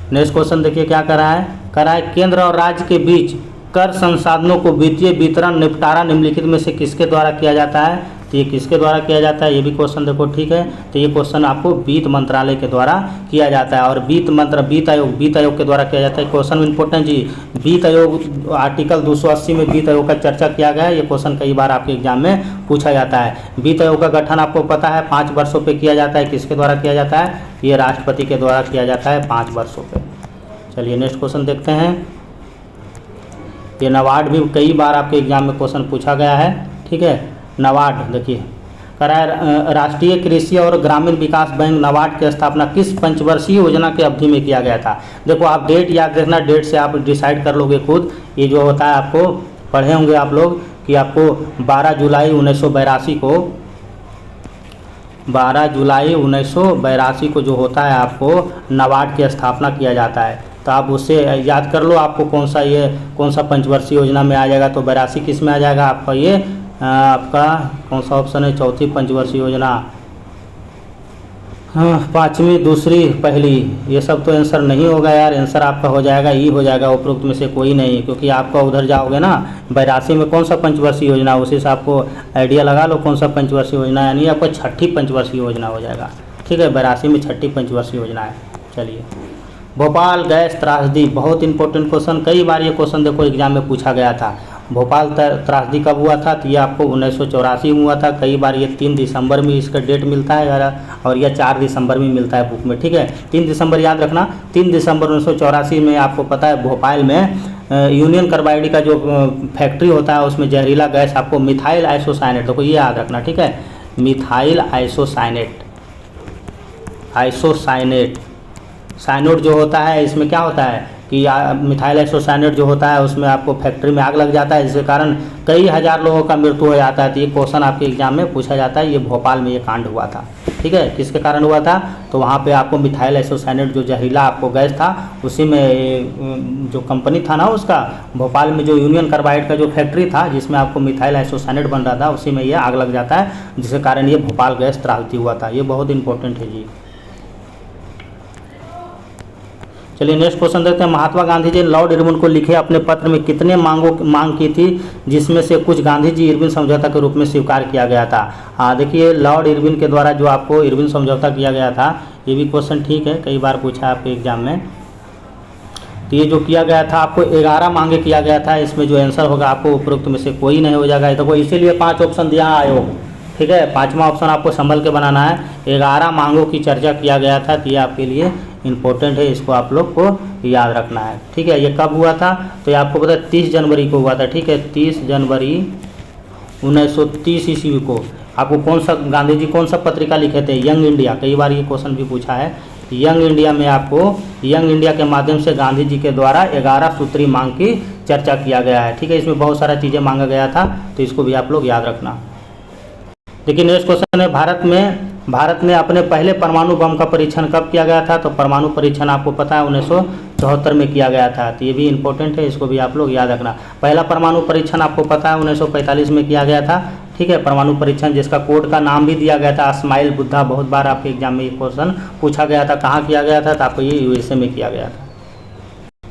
नेक्स्ट क्वेश्चन देखिए क्या कर रहा है, केंद्र और राज्य के बीच कर संसाधनों को वित्तीय वितरण निपटारा निम्नलिखित में से किसके द्वारा किया जाता है। तो ये किसके द्वारा किया जाता है, ये भी क्वेश्चन देखो, ठीक है। तो ये क्वेश्चन आपको वित्त मंत्रालय के द्वारा किया जाता है, और वित्त आयोग के द्वारा किया जाता है। क्वेश्चन इंपॉर्टेंट जी, वित्त आयोग आर्टिकल 280 में वित्त आयोग का चर्चा किया गया है। ये क्वेश्चन कई बार आपके एग्जाम में पूछा जाता है। वित्त आयोग का गठन आपको पता है 5 वर्षों पर किया जाता है। किसके द्वारा किया जाता है, ये राष्ट्रपति के द्वारा किया जाता है 5 वर्षों पर। चलिए नेक्स्ट क्वेश्चन देखते हैं। ये नाबार्ड भी कई बार आपके एग्जाम में क्वेश्चन पूछा गया है, ठीक है। नाबार्ड देखिए राष्ट्रीय कृषि और ग्रामीण विकास बैंक नाबार्ड की स्थापना किस पंचवर्षीय योजना की अवधि में किया गया था। देखो आप डेट याद रखना, डेट से आप डिसाइड कर लोगे खुद। ये जो होता है आपको पढ़े होंगे आप लोग कि आपको 12 जुलाई 1982 को 12 जुलाई 1982 को जो होता है आपको नाबार्ड की स्थापना किया जाता है। तो आप उससे याद कर लो आपको कौन सा पंचवर्षीय योजना में आ जाएगा। तो 82 किस में आ जाएगा आपका, ये आपका कौन सा ऑप्शन है? चौथी पंचवर्षीय योजना, हाँ, पाँचवीं, दूसरी, पहली, ये सब तो आंसर नहीं होगा यार। आंसर आपका हो जाएगा ई हो जाएगा, उपरोक्त में से कोई नहीं, क्योंकि आपका उधर जाओगे ना 82 में कौन सा पंचवर्षीय योजना, उसी से आपको आइडिया लगा लो कौन सा पंचवर्षीय योजना, यानी आपका छठी पंचवर्षीय योजना हो जाएगा। ठीक है, 82 में छठी पंचवर्षीय योजना है। चलिए, भोपाल गैस त्रासदी, बहुत इंपॉर्टेंट क्वेश्चन, कई बार ये क्वेश्चन देखो एग्जाम में पूछा गया था। भोपाल त्रासदी कब हुआ था? तो ये आपको 1984 में हुआ था। कई बार ये 3 दिसंबर में इसका डेट मिलता है और यह 4 दिसंबर में मिलता है बुक में। ठीक है, 3 दिसंबर याद रखना। 3 दिसंबर 1984 में आपको पता है भोपाल में यूनियन कार्बाइड का जो फैक्ट्री होता है उसमें जहरीला गैस आपको मिथाइल आइसोसाइनेट, देखो ये याद रखना। ठीक है, मिथाइल आइसोसाइनेट, साइनोड जो होता है इसमें क्या होता है कि मिथाइल आइसोसाइनेट जो होता है उसमें आपको फैक्ट्री में आग लग जाता है, जिसके कारण कई हजार लोगों का मृत्यु हो जाता है। तो ये क्वेश्चन आपके एग्जाम में पूछा जाता है। ये भोपाल में ये कांड हुआ था। ठीक है, किसके कारण हुआ था? तो वहाँ पे आपको मिथाइल आइसोसाइनेट जो जहरीला आपको गैस था, उसी में जो कंपनी था ना उसका, भोपाल में जो यूनियन कार्बाइड का जो फैक्ट्री था जिसमें आपको मिथाइल आइसोसाइनेट बन रहा था, उसी में ये आग लग जाता है, जिसके कारण ये भोपाल गैस त्रासदी हुआ था। ये बहुत इंपॉर्टेंट है जी। चलिए नेक्स्ट क्वेश्चन देखते हैं। महात्मा गांधी जी ने लॉर्ड इरविन को लिखे अपने पत्र में कितने मांग की थी, जिसमें से कुछ गांधी जी इरविन समझौता के रूप में स्वीकार किया गया था? हाँ देखिए, लॉर्ड इरविन के द्वारा जो आपको इरविन समझौता किया गया था, ये भी क्वेश्चन ठीक है, कई बार पूछा आपके एग्जाम में। तो ये जो किया गया था आपको 11 मांगे किया गया था। इसमें जो आंसर होगा आपको उपरोक्त में से कोई नहीं हो जाएगा। तो इसीलिए 5 ऑप्शन दिया आयोग। ठीक है, 5वां ऑप्शन आपको संभल के बनाना है। 11 मांगों की चर्चा किया गया था, तो ये आपके लिए इम्पोर्टेंट है, इसको आप लोग को याद रखना है। ठीक है, ये कब हुआ था? तो ये आपको पता है 30 जनवरी को हुआ था। ठीक है, 30 जनवरी 1930 ईस्वी को। आपको कौन सा गांधी जी कौन सा पत्रिका लिखे थे? यंग इंडिया, कई बार ये क्वेश्चन भी पूछा है। यंग इंडिया में आपको यंग इंडिया के माध्यम से गांधी जी के द्वारा 11 सूत्री मांग की चर्चा किया गया है। ठीक है, इसमें बहुत सारा चीज़ें मांगा गया था, तो इसको भी आप लोग याद रखना। देखिए नेक्स्ट क्वेश्चन है, भारत ने अपने पहले परमाणु बम का परीक्षण कब किया गया था? तो परमाणु परीक्षण आपको पता है 1974 में किया गया था। तो ये भी इंपॉर्टेंट है, इसको भी आप लोग याद रखना। पहला परमाणु परीक्षण आपको पता है 1945 में किया गया था। ठीक है, परमाणु परीक्षण जिसका कोड का नाम भी दिया गया था स्माइल बुद्धा। बहुत बार आपके एग्जाम में ये क्वेश्चन पूछा गया था, कहाँ किया गया था? तो आपको ये USA में किया गया था।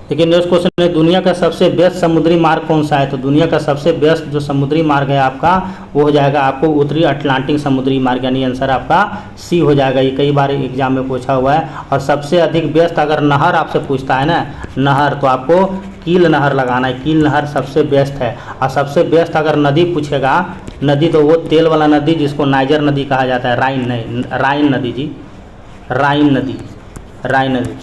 देखिए नेक्स्ट क्वेश्चन है, दुनिया का सबसे व्यस्त समुद्री मार्ग कौन सा है? तो दुनिया का सबसे व्यस्त जो समुद्री मार्ग है आपका, वो हो जाएगा आपको उत्तरी अटलांटिक समुद्री मार्ग, यानी आंसर आपका सी हो जाएगा। ये कई बार एग्जाम में पूछा हुआ है। और सबसे अधिक व्यस्त अगर नहर आपसे पूछता है ना, नहर, तो आपको कील नहर लगाना है। कील नहर सबसे व्यस्त है। और सबसे व्यस्त अगर नदी पूछेगा, नदी, तो वो तेल वाला नदी जिसको नाइजर नदी कहा जाता है, राइन नहीं, राइन नदी जी, राइन नदी,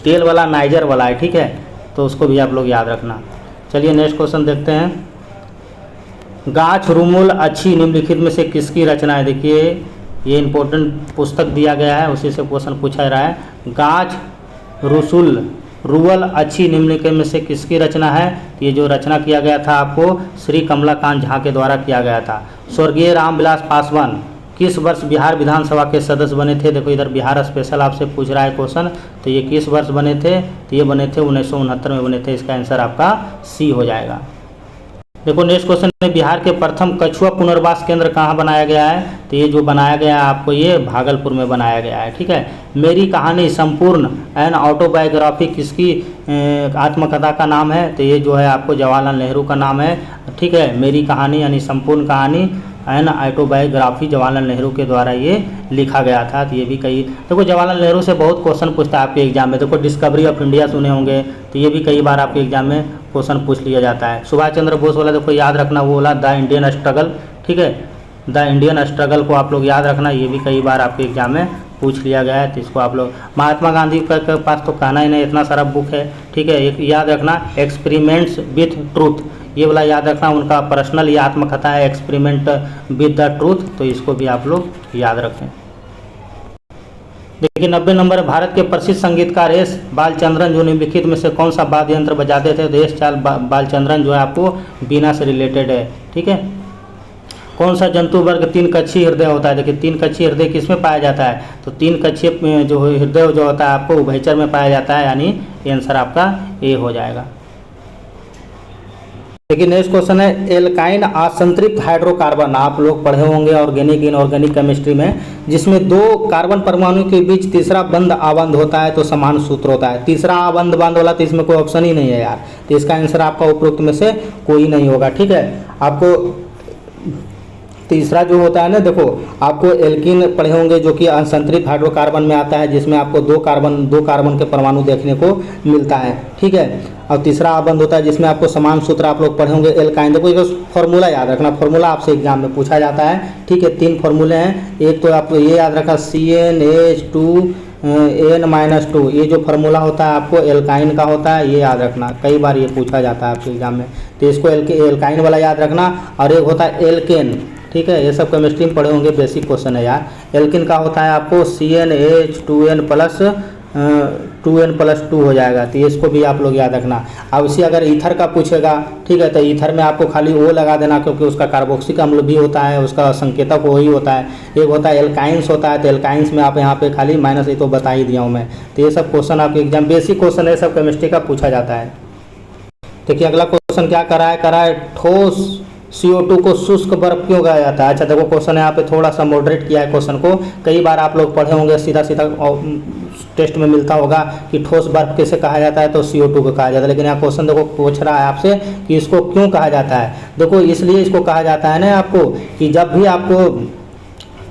तेल वाला नाइजर वाला है। ठीक है, तो उसको भी आप लोग याद रखना। चलिए नेक्स्ट क्वेश्चन देखते हैं। गाछ रूमुल अच्छी निम्नलिखित में से किसकी रचना है? देखिए ये इंपॉर्टेंट पुस्तक दिया गया है, उसी से क्वेश्चन पूछा रहा है। गाछ रूवल अच्छी निम्नलिखित में से किसकी रचना है? ये जो रचना किया गया था आपको श्री कमलाकांत झा के द्वारा किया गया था। स्वर्गीय रामविलास पासवान किस वर्ष बिहार विधानसभा के सदस्य बने थे? देखो इधर बिहार स्पेशल आपसे पूछ रहा है क्वेश्चन, तो ये किस वर्ष बने थे? तो ये बने थे 1969 में बने थे। इसका आंसर आपका सी हो जाएगा। देखो नेक्स्ट क्वेश्चन में, बिहार के प्रथम कछुआ पुनर्वास केंद्र कहाँ बनाया गया है? तो ये जो बनाया गया है आपको, ये भागलपुर में बनाया गया है। ठीक है, मेरी कहानी संपूर्ण एन ऑटोबायोग्राफी किसकी आत्मकथा का नाम है? तो ये जो है आपको जवाहरलाल नेहरू का नाम है। ठीक है, मेरी कहानी यानी संपूर्ण कहानी एन ऑटोबायोग्राफी जवाहरलाल नेहरू के द्वारा ये लिखा गया था। तो ये भी कई, देखो जवाहरलाल नेहरू से बहुत क्वेश्चन पूछता है आपके एग्जाम में। देखो डिस्कवरी ऑफ इंडिया सुने होंगे, तो ये भी कई बार आपके एग्जाम में क्वेश्चन पूछ लिया जाता है। सुभाष चंद्र बोस वाला देखो याद रखना, वो वाला द इंडियन स्ट्रगल। ठीक है, द इंडियन स्ट्रगल को आप लोग याद रखना, ये भी कई बार आपके एग्जाम में पूछ लिया गया है। तो इसको आप लोग, महात्मा गांधी के पास तो कहना ही नहीं, इतना सारा बुक है। ठीक है, एक याद रखना एक्सपेरिमेंट्स विथ ट्रूथ, ये वाला याद रखना, उनका पर्सनल ये आत्मकथा है एक्सपेरिमेंट विद द ट्रूथ, तो इसको भी आप लोग याद रखें। देखिए 90 नंबर है, भारत के प्रसिद्ध संगीतकार एस बालचंद्रन जो निम्नलिखित में से कौन सा वाद्य यंत्र बजाते थे? तो एस बालचंद्रन जो है आपको बीना से रिलेटेड है। ठीक है, कौन सा जंतु वर्ग 3 कक्षीय हृदय होता है? देखिए 3 कक्षीय हृदय किसमें पाया जाता है? तो 3 कक्षीय जो हृदय जो होता है आपको उभयचर में पाया जाता है, यानी ये आंसर आपका ए हो जाएगा। देखिए नेक्स्ट क्वेश्चन है एल्काइन असंतृप्त हाइड्रोकार्बन, आप लोग पढ़े होंगे ऑर्गेनिक इनऑर्गेनिक केमिस्ट्री में, जिसमें दो कार्बन परमाणु के बीच तीसरा बंध आबंध होता है तो समान सूत्र होता है। तीसरा आबंध बांध वाला तो इसमें कोई ऑप्शन ही नहीं है यार, तो इसका आंसर आपका उपरोक्त में से कोई नहीं होगा। ठीक है, आपको तीसरा जो होता है ना, देखो आपको एल्कीन पढ़े होंगे जो कि असंतृप्त हाइड्रोकार्बन में आता है, जिसमें आपको दो कार्बन के परमाणु देखने को मिलता है। ठीक है, और तीसरा आबंध होता है जिसमें आपको समान सूत्र आप लोग पढ़े होंगे एल्काइन। देखो इसका फॉर्मूला याद रखना, फॉर्मूला आपसे एग्जाम में पूछा जाता है। ठीक है, 3 फॉर्मूले हैं, एक तो आपको ये याद रखा CnH2n-2, ये जो फार्मूला होता है आपको एल्काइन का होता है, ये याद रखना, कई बार ये पूछा जाता है आपके एग्जाम में, तो इसको एल्काइन वाला याद रखना। और एक होता है एल्केन, ठीक है, ये सब केमिस्ट्री में पढ़े होंगे, बेसिक क्वेश्चन है यार। एल्किन का होता है आपको CnH2n+2n+2 हो जाएगा, तो इसको भी आप लोग याद रखना। अब इसी अगर ईथर का पूछेगा, ठीक है, तो ईथर में आपको खाली O लगा देना, क्योंकि उसका कार्बोक्सिलिक अम्ल भी होता है, उसका संकेतक वही होता है। एक होता है एल्काइंस होता है, तो एल्काइंस में आप यहाँ पे खाली माइनस, ये तो बता ही दिया हूँ मैं। तो ये सब क्वेश्चन आपके एग्जाम बेसिक क्वेश्चन है, सब केमिस्ट्री का पूछा जाता है। देखिए अगला क्वेश्चन क्या करा है ठोस CO2 को शुष्क बर्फ क्यों कहा जाता है। अच्छा देखो क्वेश्चन यहाँ पे थोड़ा सा मॉडरेट किया है क्वेश्चन को, कई बार आप लोग पढ़े होंगे, सीधा सीधा टेस्ट में मिलता होगा कि ठोस बर्फ कैसे कहा जाता है, तो CO2 को कहा जाता है। लेकिन यहाँ क्वेश्चन देखो पूछ रहा है आपसे कि इसको क्यों कहा जाता है। देखो इसलिए इसको कहा जाता है ना आपको, कि जब भी आपको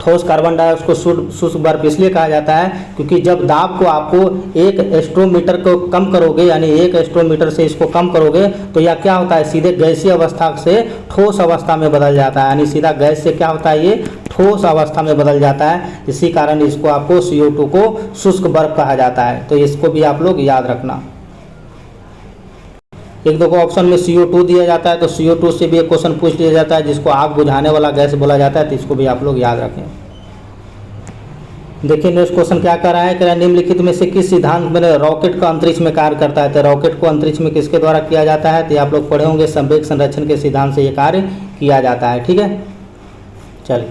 ठोस कार्बन डाइऑक्साइड को शुष्क बर्फ इसलिए कहा जाता है क्योंकि जब दाब को आपको 1 एस्ट्रोमीटर को कम करोगे, यानी 1 एस्ट्रोमीटर से इसको कम करोगे, तो यह क्या होता है, सीधे गैसीय अवस्था से ठोस अवस्था में बदल जाता है, यानी सीधा गैस से क्या होता है, ये ठोस अवस्था में बदल जाता है। इसी कारण इसको आपको CO2 को शुष्क बर्फ कहा जाता है, तो इसको भी आप लोग याद रखना। एक दो ऑप्शन में CO2 दिया जाता है, तो CO2 से भी एक क्वेश्चन पूछ लिया जाता है, जिसको आग बुझाने वाला गैस बोला जाता है, तो इसको भी आप लोग याद रखें। देखिए नेक्स्ट क्वेश्चन क्या कर रहा है, निम्नलिखित में से किस सिद्धांत में रॉकेट का अंतरिक्ष में कार्य करता है। तो रॉकेट को अंतरिक्ष में किसके द्वारा किया जाता है, तो आप लोग पढ़े होंगे संवेग संरक्षण के सिद्धांत से ये कार्य किया जाता है। ठीक है, चलिए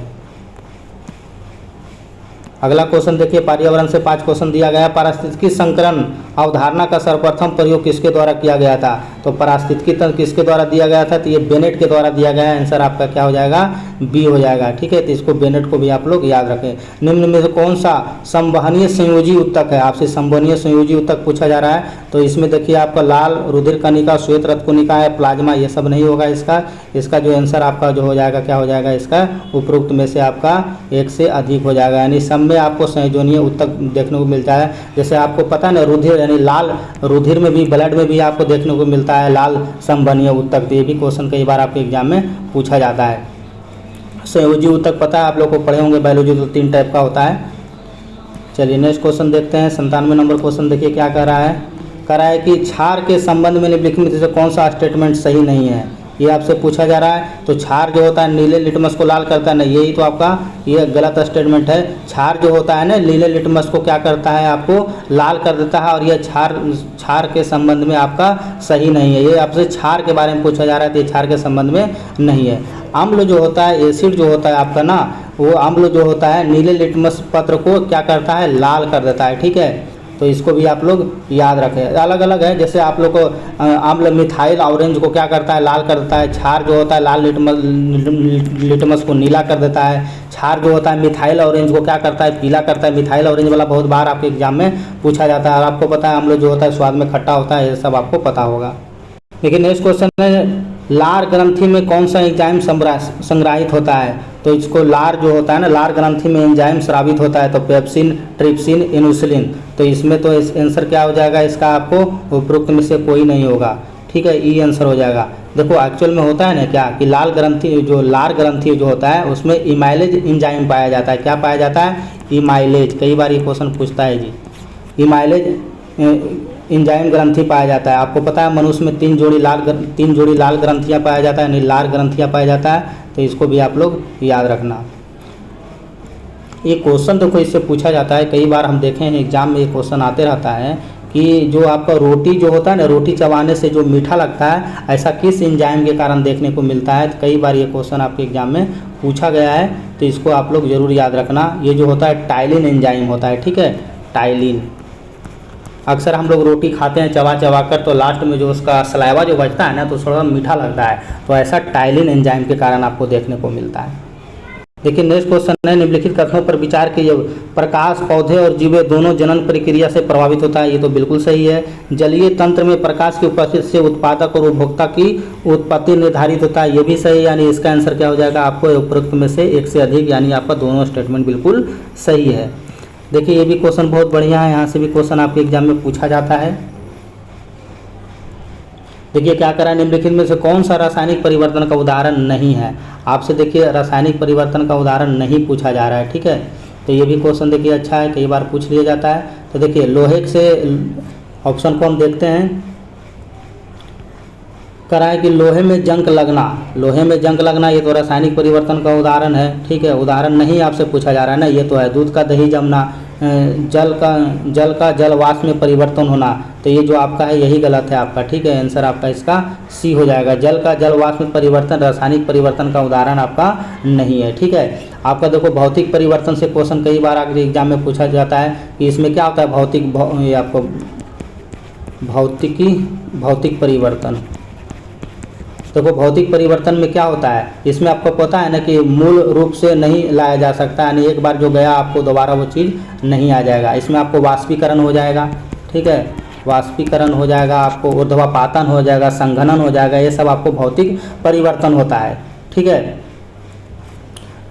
अगला क्वेश्चन देखिए, पर्यावरण से 5 क्वेश्चन दिया गया है। पारिस्थितिकी संकलन अवधारणा का सर्वप्रथम प्रयोग किसके द्वारा किया गया था। तो पारिस्थितिकी तंत्र किसके द्वारा दिया गया था, तो ये बेनेट के द्वारा दिया गया है। आंसर आपका क्या हो जाएगा, बी हो जाएगा। ठीक है, तो इसको बेनेट को भी आप लोग याद रखें। निम्न में से कौन सा संवहनीय संयोजी उत्तक है, आपसे संवहनीय संयोजी उत्तक पूछा जा रहा है। तो इसमें देखिए आपका लाल रुधिर कणिका, श्वेत रक्त कणिका है, प्लाज्मा, ये सब नहीं होगा इसका जो आंसर आपका जो हो जाएगा, क्या हो जाएगा, इसका उपरोक्त में से आपका 1 से अधिक हो जाएगा, यानी सब में आपको संयोजनीय उत्तक देखने को मिलता है। जैसे आपको पता है ना, रुधिर यानी लाल रुधिर में भी, ब्लड में भी आपको देखने को मिलता है लाल संवहनीय उत्तक। तो ये भी क्वेश्चन कई बार आपके एग्जाम में पूछा जाता है। संयोजी उत्तक पता है आप लोग को, पढ़े होंगे बायोलॉजी, तो 3 टाइप का होता है। चलिए नेक्स्ट क्वेश्चन देखते हैं, 97 नंबर क्वेश्चन देखिए क्या कह रहा है कि क्षार के संबंध में निम्नलिखित में से कौन सा स्टेटमेंट सही नहीं है, ये आपसे पूछा जा रहा है। तो क्षार जो होता है नीले लिटमस को लाल करता है, नहीं, यही तो आपका ये गलत स्टेटमेंट है। क्षार जो होता है ना नीले लिटमस को क्या करता है, आपको लाल कर देता है, और यह क्षार के संबंध में आपका सही नहीं है। ये आपसे क्षार के बारे में पूछा जा रहा है, तो ये क्षार के संबंध में नहीं है। अम्ल जो होता है, एसिड जो होता है आपका ना, वो अम्ल जो होता है नीले लिटमस पत्र को क्या करता है, लाल कर देता है। ठीक है, तो इसको भी आप लोग याद रखें। अलग अलग है, जैसे आप लोग को अम्ल मिथाइल ऑरेंज को क्या करता है, लाल कर देता है। क्षार जो होता है लाल लिटमस को नीला कर देता है। क्षार जो होता है मिथाइल ऑरेंज को क्या करता है, पीला करता है। मिथाइल ऑरेंज वाला बहुत बार आपके एग्जाम में पूछा जाता है। और आपको पता है अम्ल जो होता है स्वाद में खट्टा होता है, ये सब आपको पता होगा। लेकिन नेक्स्ट क्वेश्चन है, लार ग्रंथि में कौन सा एंजाइम संग्रहित होता है। तो इसको लार जो होता है ना, लार ग्रंथि में एंजाइम स्रावित होता है, तो पेप्सिन, ट्रिप्सिन, इनुसिलिन। तो इसमें तो आंसर क्या हो जाएगा इसका, आपको उपरोक्त में से कोई नहीं होगा। ठीक है, ई आंसर हो जाएगा। देखो एक्चुअल में होता है ना क्या, कि लार ग्रंथि जो होता है उसमें इमाइलेज एंजाइम पाया जाता है। क्या पाया जाता है, इमाइलेज। कई बार ये क्वेश्चन पूछता है जी, इमाइलेज एंजाइम ग्रंथि पाया जाता है। आपको पता है मनुष्य में 3 जोड़ी लाल ग्रंथियाँ पाया जाता है, यानी लाल ग्रंथियाँ पाया जाता है। तो इसको भी आप लोग याद रखना। ये क्वेश्चन देखो इससे पूछा जाता है, कई बार हम देखे हैं एग्जाम में ये क्वेश्चन आते रहता है कि जो आपका रोटी जो होता है ना, रोटी चबाने से जो मीठा लगता है, ऐसा किस एंजाइम के कारण देखने को मिलता है। तो कई बार ये क्वेश्चन आपके एग्जाम में पूछा गया है, तो इसको आप लोग जरूर याद रखना। ये जो होता है टाइलिन एंजाइम होता है। ठीक है, टाइलिन। अक्सर हम लोग रोटी खाते हैं चबा चबा कर, तो लास्ट में जो उसका सलाइवा जो बचता है ना तो थोड़ा मीठा लगता है, तो ऐसा टाइलिन एंजाइम के कारण आपको देखने को मिलता है। देखिए नेक्स्ट क्वेश्चन है, निम्नलिखित कथनों पर विचार कीजिए। प्रकाश पौधे और जीवे दोनों जनन प्रक्रिया से प्रभावित होता है, ये तो बिल्कुल सही है। जलीय तंत्र में प्रकाश की उपस्थिति से उत्पादक और उपभोक्ता की उत्पत्ति निर्धारित होता है, ये भी सही है। यानी इसका आंसर क्या हो जाएगा आपको, उपरोक्त में से एक से अधिक, यानी आपका दोनों स्टेटमेंट बिल्कुल सही है। देखिए ये भी क्वेश्चन बहुत बढ़िया है, यहाँ से भी क्वेश्चन आपके एग्जाम में पूछा जाता है। देखिए क्या करा, निम्नलिखित में से कौन सा रासायनिक परिवर्तन का उदाहरण नहीं है। आपसे देखिए रासायनिक परिवर्तन का उदाहरण नहीं पूछा जा रहा है, ठीक है। तो ये भी क्वेश्चन देखिए अच्छा है, कई बार पूछ लिया जाता है। तो देखिए लोहे से ऑप्शन को हम देखते हैं, करा है कि लोहे में जंग लगना, लोहे में जंग लगना ये तो रासायनिक परिवर्तन का उदाहरण है, ठीक है। उदाहरण नहीं आपसे पूछा जा रहा है ना, ये तो है दूध का दही जमना, जल का जलवाष्प में परिवर्तन होना, तो ये जो आपका है यही गलत है आपका, ठीक है। आंसर आपका इसका सी हो जाएगा। जल का जलवाष्प में परिवर्तन रासायनिक परिवर्तन का उदाहरण आपका नहीं है, ठीक है। आपका देखो भौतिक परिवर्तन से क्वेश्चन कई बार आगे एग्जाम में पूछा जाता है कि इसमें क्या होता है, आपको भौतिक परिवर्तन। देखो भौतिक परिवर्तन में क्या होता है, इसमें आपको पता है ना कि मूल रूप से नहीं लाया जा सकता, यानी एक बार जो गया आपको दोबारा वो चीज़ नहीं आ जाएगा। इसमें आपको वाष्पीकरण हो जाएगा, ठीक है, वाष्पीकरण हो जाएगा, आपको ऊर्ध्वापातन हो जाएगा, संघनन हो जाएगा, ये सब आपको भौतिक परिवर्तन होता है, ठीक है।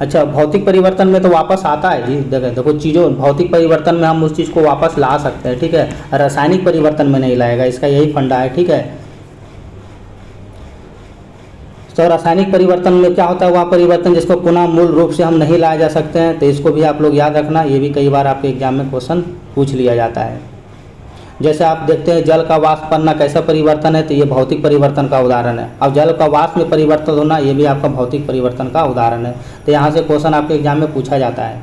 अच्छा भौतिक परिवर्तन में तो वापस आता है जी, देखो चीज़ों भौतिक परिवर्तन में हम उस चीज़ को वापस ला सकते हैं, ठीक है। रासायनिक परिवर्तन में नहीं लाएगा, इसका यही फंडा है, ठीक है। तो रासायनिक परिवर्तन में क्या होता है, वह परिवर्तन जिसको पुनः मूल रूप से हम नहीं लाए जा सकते हैं, तो इसको भी आप लोग याद रखना, ये भी कई बार आपके एग्जाम में क्वेश्चन पूछ लिया जाता है। जैसे आप देखते हैं जल का वाष्प बनना कैसा परिवर्तन है, तो ये भौतिक परिवर्तन का उदाहरण है। अब जल का वाष्प में परिवर्तन होना ये भी आपका भौतिक परिवर्तन का उदाहरण है, तो यहाँ से क्वेश्चन आपके एग्जाम में पूछा जाता है।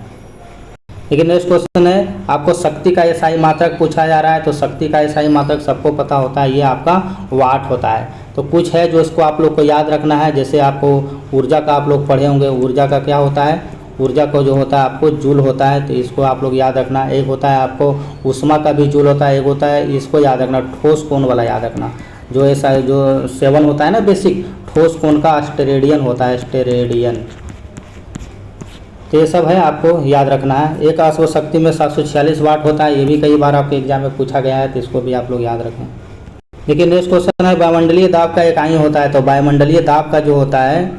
लेकिन नेक्स्ट क्वेश्चन है, आपको शक्ति का एसआई मात्रक पूछा जा रहा है, तो शक्ति का एसआई मात्रक सबको पता होता है, ये आपका वाट होता है। तो कुछ है जो इसको आप लोग को याद रखना है, जैसे आपको ऊर्जा का आप लोग पढ़े होंगे, ऊर्जा का क्या होता है, ऊर्जा को जो होता है आपको जूल होता है, तो इसको आप लोग याद रखना। एक होता है आपको उष्मा का भी जूल होता है, एक होता है इसको याद रखना ठोस कोण वाला याद रखना, जो ऐसा जो 7 होता है ना बेसिक ठोस कोण का स्टेरेडियन होता है, स्टेरेडियन। तो ये सब है आपको याद रखना है। एक अश्व शक्ति में 746 वाट होता है, ये भी कई बार आपके एग्जाम में पूछा गया है, तो इसको भी आप लोग याद रखें। देखिए नेक्स्ट क्वेश्चन है, वायुमंडलीय दाब का इकाई होता है, तो वायुमंडलीय दाब का जो होता है,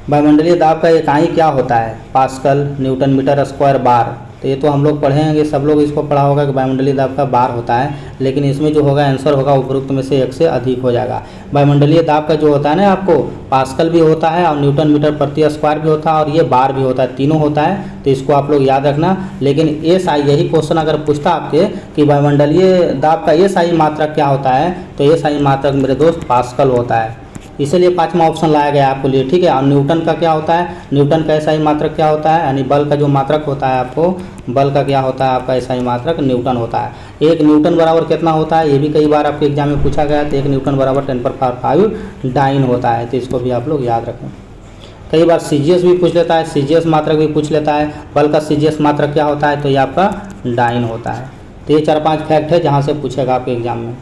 वायुमंडलीय दाब का इकाई क्या होता है, पास्कल, न्यूटन मीटर स्क्वायर, बार। तो ये तो हम लोग पढ़ेंगे, सब लोग इसको पढ़ा होगा कि वायुमंडलीय दाब का बार होता है, लेकिन इसमें जो होगा आंसर होगा उपरोक्त में से एक से अधिक हो जाएगा। वायुमंडलीय दाब का जो होता है ना आपको पास्कल भी होता है और न्यूटन मीटर प्रति स्क्वायर भी होता है और ये बार भी होता है, तीनों होता है, तो इसको आप लोग याद रखना। लेकिन एसआई यही क्वेश्चन अगर पूछता आपके कि वायुमंडलीय दाब का एसआई मात्रक क्या होता है, तो एसआई मात्रक मेरे दोस्त पास्कल होता है, इसीलिए 5वां ऑप्शन लाया गया आपको लिए, ठीक है। और न्यूटन का क्या होता है, न्यूटन का एसआई मात्रक क्या होता है, यानी बल का जो मात्रक होता है आपको, बल का क्या होता है आपका एसआई मात्रक न्यूटन होता है। 1 न्यूटन बराबर कितना होता है, ये भी कई बार आपके एग्जाम में पूछा गया है, तो 1 न्यूटन बराबर 10⁵ डाइन होता है, तो इसको भी आप लोग याद रखें। कई बार सीजीएस भी पूछ लेता है, सीजीएस मात्रक भी पूछ लेता है, बल का सीजीएस मात्रक क्या होता है, तो ये आपका डाइन होता है। तो ये 4-5 फैक्ट है जहाँ से पूछेगा आपके एग्जाम में।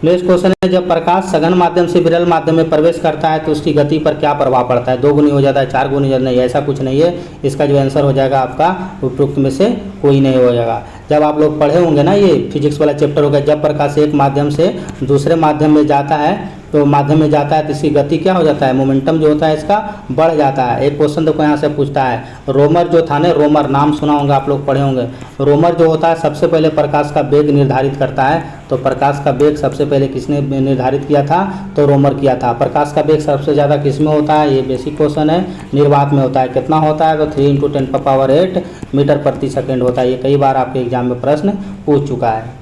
नेक्स्ट क्वेश्चन है, जब प्रकाश सघन माध्यम से विरल माध्यम में प्रवेश करता है तो उसकी गति पर क्या प्रभाव पड़ता है, 2 गुनी हो जाता है, 4 गुनी हो जाता है, नहीं ऐसा कुछ नहीं है। इसका जो आंसर हो जाएगा आपका उपरोक्त में से कोई नहीं हो जाएगा। जब आप लोग पढ़े होंगे ना ये फिजिक्स वाला चैप्टर होगा, जब प्रकाश एक माध्यम से दूसरे माध्यम में जाता है तो माध्यम में जाता है तो इसकी गति क्या हो जाता है, मोमेंटम जो होता है इसका बढ़ जाता है। एक क्वेश्चन देखो यहाँ से पूछता है, रोमर जो था ना, रोमर नाम सुना होगा आप लोग पढ़े होंगे, रोमर जो होता है सबसे पहले प्रकाश का वेग निर्धारित करता है, तो प्रकाश का वेग सबसे पहले किसने निर्धारित किया था, तो रोमर किया था। प्रकाश का वेग सबसे ज़्यादा किस में होता है, ये बेसिक क्वेश्चन है, निर्वात में होता है। कितना होता है, तो 3 × 10⁸ मीटर प्रति सेकेंड होता है। ये कई बार आपके एग्जाम में प्रश्न पूछ चुका है।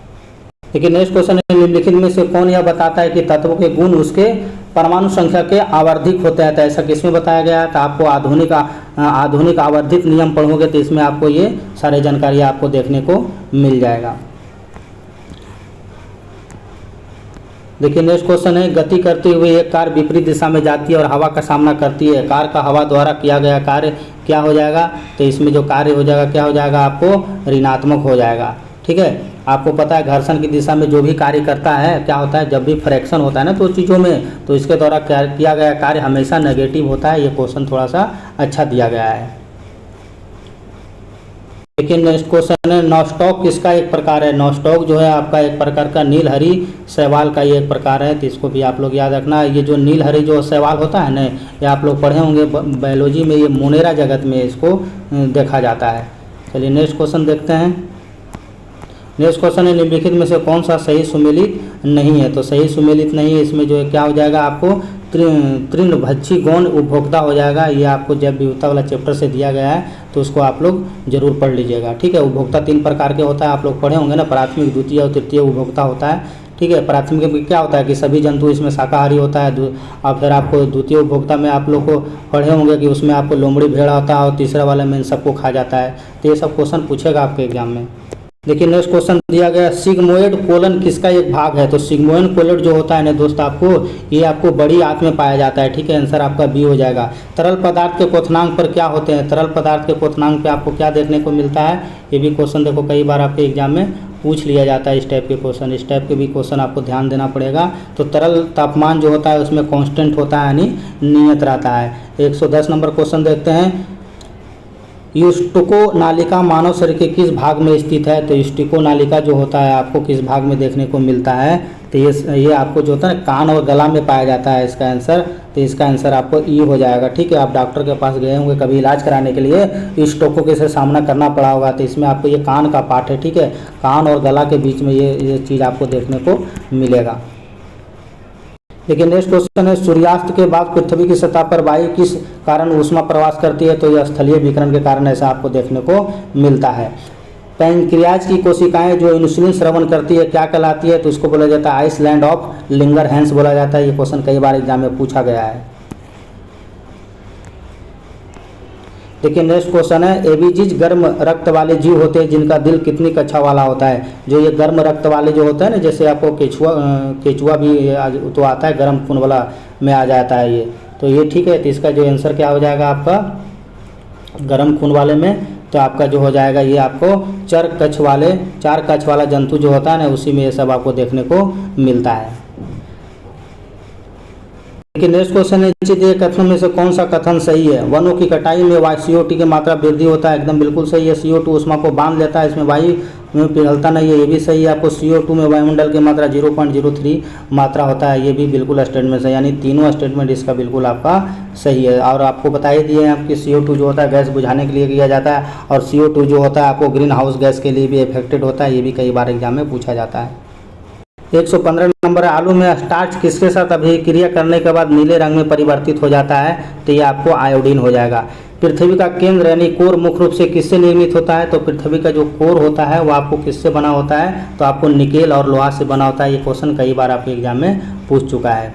लेकिन नेक्स्ट क्वेश्चन है, निम्नलिखित में से कौन यह बताता है कि तत्वों के गुण उसके परमाणु संख्या के आवर्धिक होते हैं, तो ऐसा किसमें बताया गया है, तो आपको आधुनिक आवर्धित नियम पढ़ोगे तो इसमें आपको ये सारे जानकारी आपको देखने को मिल जाएगा। देखिए नेक्स्ट क्वेश्चन है, गति करते हुए एक कार विपरीत दिशा में जाती है और हवा का सामना करती है, कार का हवा द्वारा किया गया कार्य क्या हो जाएगा, तो इसमें जो कार्य हो जाएगा क्या हो जाएगा आपको ऋणात्मक हो जाएगा। ठीक है। आपको पता है घर्षण की दिशा में जो भी कार्य करता है क्या होता है, जब भी फ्रैक्शन होता है ना तो चीज़ों में, तो इसके द्वारा किया गया कार्य हमेशा नेगेटिव होता है। ये क्वेश्चन थोड़ा सा अच्छा दिया गया है। लेकिन नेक्स्ट क्वेश्चन है, नॉस्टॉक किसका एक प्रकार है। नॉस्टॉक जो है आपका एक प्रकार का नीलहरी शैवाल का ये एक प्रकार है, तो इसको भी आप लोग याद रखना। ये जो नीलहरी जो शैवाल होता है ना, ये आप लोग पढ़े होंगे बायोलॉजी में, ये मोनेरा जगत में इसको देखा जाता है। चलिए नेक्स्ट क्वेश्चन देखते हैं। नेक्स्ट क्वेश्चन है, निम्नलिखित में से कौन सा सही सुमेलित नहीं है। तो सही सुमेलित नहीं है, इसमें जो है क्या हो जाएगा आपको, तृणभक्षी गौण उपभोक्ता हो जाएगा। ये आपको जैव विविधता वाला चैप्टर से दिया गया है, तो उसको आप लोग जरूर पढ़ लीजिएगा, ठीक है। उपभोक्ता 3 प्रकार के होता है, आप लोग पढ़े होंगे ना, प्राथमिक, द्वितीय और तृतीय उपभोक्ता होता है, ठीक है। प्राथमिक में क्या होता है कि सभी जंतु इसमें शाकाहारी होता है, और फिर आपको द्वितीय उपभोक्ता में आप लोग को पढ़े होंगे कि उसमें आपको लोमड़ी भेड़ा होता है, और तीसरा वाले में इन सबको खा जाता है। तो ये सब क्वेश्चन पूछेगा आपके एग्जाम में। देखिए नेक्स्ट क्वेश्चन दिया गया, सिग्मोइड कोलन किसका एक भाग है। तो सिग्मोइड कोलन जो होता है ना दोस्त, आपको ये आपको बड़ी आंत में पाया जाता है, ठीक है। आंसर आपका बी हो जाएगा। तरल पदार्थ के क्वथनांक पर क्या होते हैं। तरल पदार्थ के क्वथनांक पे आपको क्या देखने को मिलता है, ये भी क्वेश्चन देखो कई बार आपके एग्जाम में पूछ लिया जाता है। इस टाइप के क्वेश्चन, इस टाइप के भी क्वेश्चन आपको ध्यान देना पड़ेगा। तो तरल तापमान जो होता है उसमें कांस्टेंट होता है, यानी नियत रहता है। 110 नंबर क्वेश्चन देखते हैं, युष्टको नालिका मानव शरीर के किस भाग में स्थित है। तो युष्टिको नालिका जो होता है आपको किस भाग में देखने को मिलता है। तो ये आपको जो होता है कान और गला में पाया जाता है इसका आंसर। तो इसका आंसर आपको ई हो जाएगा, ठीक है। आप डॉक्टर के पास गए होंगे कभी इलाज कराने के लिए, युष्टको के से सामना करना पड़ा होगा, तो इसमें आपको ये कान का पार्ट है, ठीक है। कान और गला के बीच में ये चीज़ आपको देखने को मिलेगा। लेकिन नेक्स्ट क्वेश्चन है, सूर्यास्त के बाद पृथ्वी की सतह पर वायु किस कारण ऊष्मा प्रवास करती है। तो यह स्थलीय विकिरण के कारण ऐसा आपको देखने को मिलता है। पैंक्रियाज की कोशिकाएं जो इंसुलिन स्रवण करती है क्या कहलाती है। तो इसको बोला जाता है आइसलैंड ऑफ लिंगरहैंस बोला जाता है। ये क्वेश्चन कई बार एग्जाम में पूछा गया है। देखिए नेक्स्ट क्वेश्चन है, एबीजीज गर्म रक्त वाले जीव होते हैं जिनका दिल कितनी कक्षा वाला होता है। जो ये गर्म रक्त वाले जो होता है ना, जैसे आपको केचुआ भी तो आता है, गर्म खून वाला में आ जाता है ये, तो ये ठीक है। तो इसका जो आंसर क्या हो जाएगा आपका, गर्म खून वाले में, तो आपका जो हो जाएगा ये आपको चार कक्ष वाला जंतु जो होता है ना, उसी में ये सब आपको देखने को मिलता है। देखिए नेक्स्ट क्वेश्चन है, नीचे दिए कथनों में से कौन सा कथन सही है। वनों की कटाई में CO2 की मात्रा वृद्धि होता है, एकदम बिल्कुल सही है। CO2 ऊष्मा को बांध लेता है, इसमें वायु में पिघलता नहीं है, ये भी सही है। आपको CO2 में वायुमंडल की मात्रा 0.03 मात्रा होता है, ये भी बिल्कुल स्टेटमेंट है, यानी तीनों स्टेटमेंट इसका बिल्कुल आपका सही है। और आपको बता ही दिए हैं आपकी CO2 जो होता है गैस बुझाने के लिए किया जाता है, और CO2 जो होता है आपको ग्रीन हाउस गैस के लिए भी इफेक्टेड होता है, ये भी कई बार एग्जाम में पूछा जाता है। 115 नंबर है, आलू में स्टार्च किसके साथ अभिक्रिया करने के बाद नीले रंग में परिवर्तित हो जाता है। तो ये आपको आयोडीन हो जाएगा। पृथ्वी का केंद्र यानी कोर मुख्य रूप से किससे निर्मित होता है। तो पृथ्वी का जो कोर होता है वो आपको किससे बना होता है। तो आपको निकेल और लोहा से बना होता है। ये क्वेश्चन कई बार आपके एग्जाम में पूछ चुका है।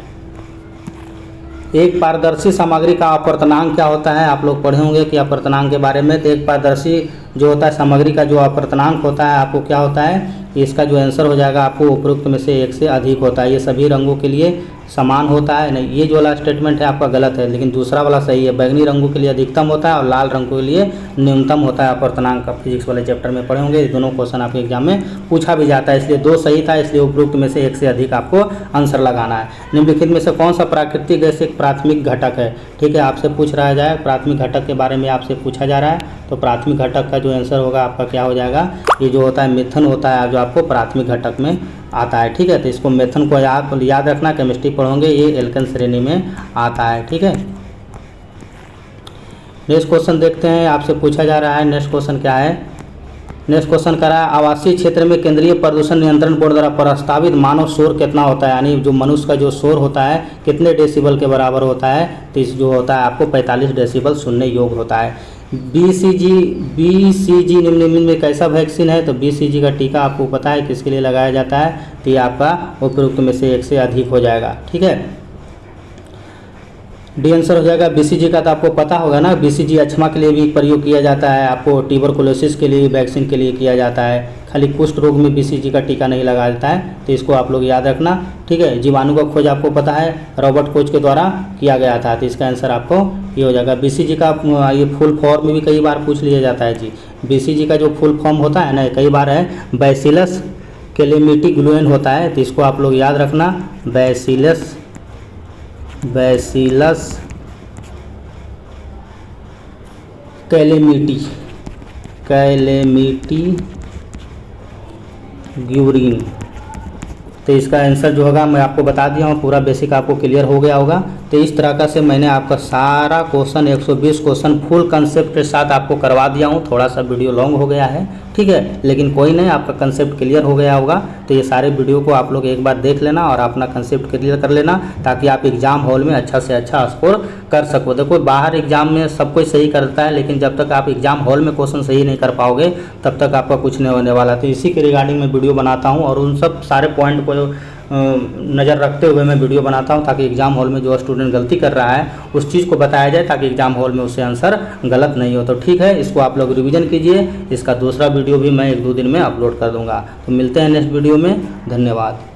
एक पारदर्शी सामग्री का अपवर्तनांक क्या होता है। आप लोग पढ़े होंगे कि अपवर्तनांक के बारे में। तो एक पारदर्शी जो होता है सामग्री का जो अपवर्तनांक होता है आपको क्या होता है, इसका जो आंसर हो जाएगा आपको उपरोक्त में से एक से अधिक होता है। ये सभी रंगों के लिए समान होता है। नहीं, ये जो वाला स्टेटमेंट है आपका गलत है, लेकिन दूसरा वाला सही है। बैगनी रंगों के लिए अधिकतम होता है और लाल रंगों के लिए न्यूनतम होता है अपवर्तनांक का। फिजिक्स वाले चैप्टर में पढ़े होंगे। दोनों क्वेश्चन आपके एग्जाम में पूछा भी जाता है, इसलिए 2 सही था, इसलिए उपरोक्त में से एक से अधिक आपको आंसर लगाना है। निम्नलिखित में से कौन सा प्राकृतिक गैस एक प्राथमिक घटक है। ठीक है, आपसे पूछ रहा जाए प्राथमिक घटक के बारे में आपसे पूछा जा रहा है, तो प्राथमिक घटक का जो आंसर होगा आपका क्या हो जाएगा, ये जो होता है मिथन होता है, जो आपको प्राथमिक घटक में आता है। ठीक है, तो इसको मेथन को याद रखना, केमिस्ट्री पढ़ोगे ये एल्केन श्रेणी में आता है। ठीक है, नेक्स्ट क्वेश्चन देखते हैं, आपसे पूछा जा रहा है नेक्स्ट क्वेश्चन क्या है। नेक्स्ट क्वेश्चन करा है, आवासीय क्षेत्र में केंद्रीय प्रदूषण नियंत्रण बोर्ड द्वारा प्रस्तावित मानव शोर कितना होता है, यानी जो मनुष्य का जो शोर होता है कितने डेसिबल के बराबर होता है। तो इस जो होता है आपको 45 डेसिबल सुनने योग्य होता है। BCG निम्न में कैसा वैक्सीन है। तो BCG का टीका आपको पता है किसके लिए लगाया जाता है, तो ये आपका उपयुक्त में से एक से अधिक हो जाएगा। ठीक है, डी आंसर हो जाएगा बीसीजी का। तो आपको पता होगा ना, बीसीजी अक्षमा के लिए भी प्रयोग किया जाता है, आपको ट्यूबरकुलोसिस के लिए वैक्सीन के लिए किया जाता है, खाली कुष्ठ रोग में बीसीजी का टीका नहीं लगा देता है। तो इसको आप लोग याद रखना, ठीक है। जीवाणु का खोज आपको पता है रॉबर्ट कोच के द्वारा किया गया था। तो इसका आंसर आपको ये हो जाएगा। बीसीजी का ये फुल फॉर्म में भी कई बार पूछ लिया जाता है जी। बीसीजी का जो फुल फॉर्म होता है ना, कई बार है बैसिलस कैलेमिटी ग्लूएन होता है। तो इसको आप लोग याद रखना, बैसिलस कैलेमिटी ग्यूरिन। तो इसका आंसर जो होगा मैं आपको बता दिया हूँ, पूरा बेसिक आपको क्लियर हो गया होगा। तो इस तरह का से मैंने आपका सारा क्वेश्चन 120 क्वेश्चन फुल कंसेप्ट के साथ आपको करवा दिया हूँ। थोड़ा सा वीडियो लॉन्ग हो गया है, ठीक है, लेकिन कोई नहीं, आपका कंसेप्ट क्लियर हो गया होगा। तो ये सारे वीडियो को आप लोग एक बार देख लेना और अपना कंसेप्ट क्लियर कर लेना, ताकि आप एग्ज़ाम हॉल में अच्छा से अच्छा स्कोर कर सको। देखो बाहर एग्जाम में सब कोई सही करता है, लेकिन जब तक आप एग्जाम हॉल में क्वेश्चन सही नहीं कर पाओगे तब तक आपका कुछ नहीं होने वाला। तो इसी के रिगार्डिंग मैं वीडियो बनाता हूँ और उन सब सारे पॉइंट को नज़र रखते हुए मैं वीडियो बनाता हूं, ताकि एग्जाम हॉल में जो स्टूडेंट गलती कर रहा है उस चीज़ को बताया जाए, ताकि एग्जाम हॉल में उससे आंसर गलत नहीं हो। तो ठीक है, इसको आप लोग रिवीजन कीजिए। इसका दूसरा वीडियो भी मैं 1-2 दिन में अपलोड कर दूंगा। तो मिलते हैं नेक्स्ट वीडियो में। धन्यवाद।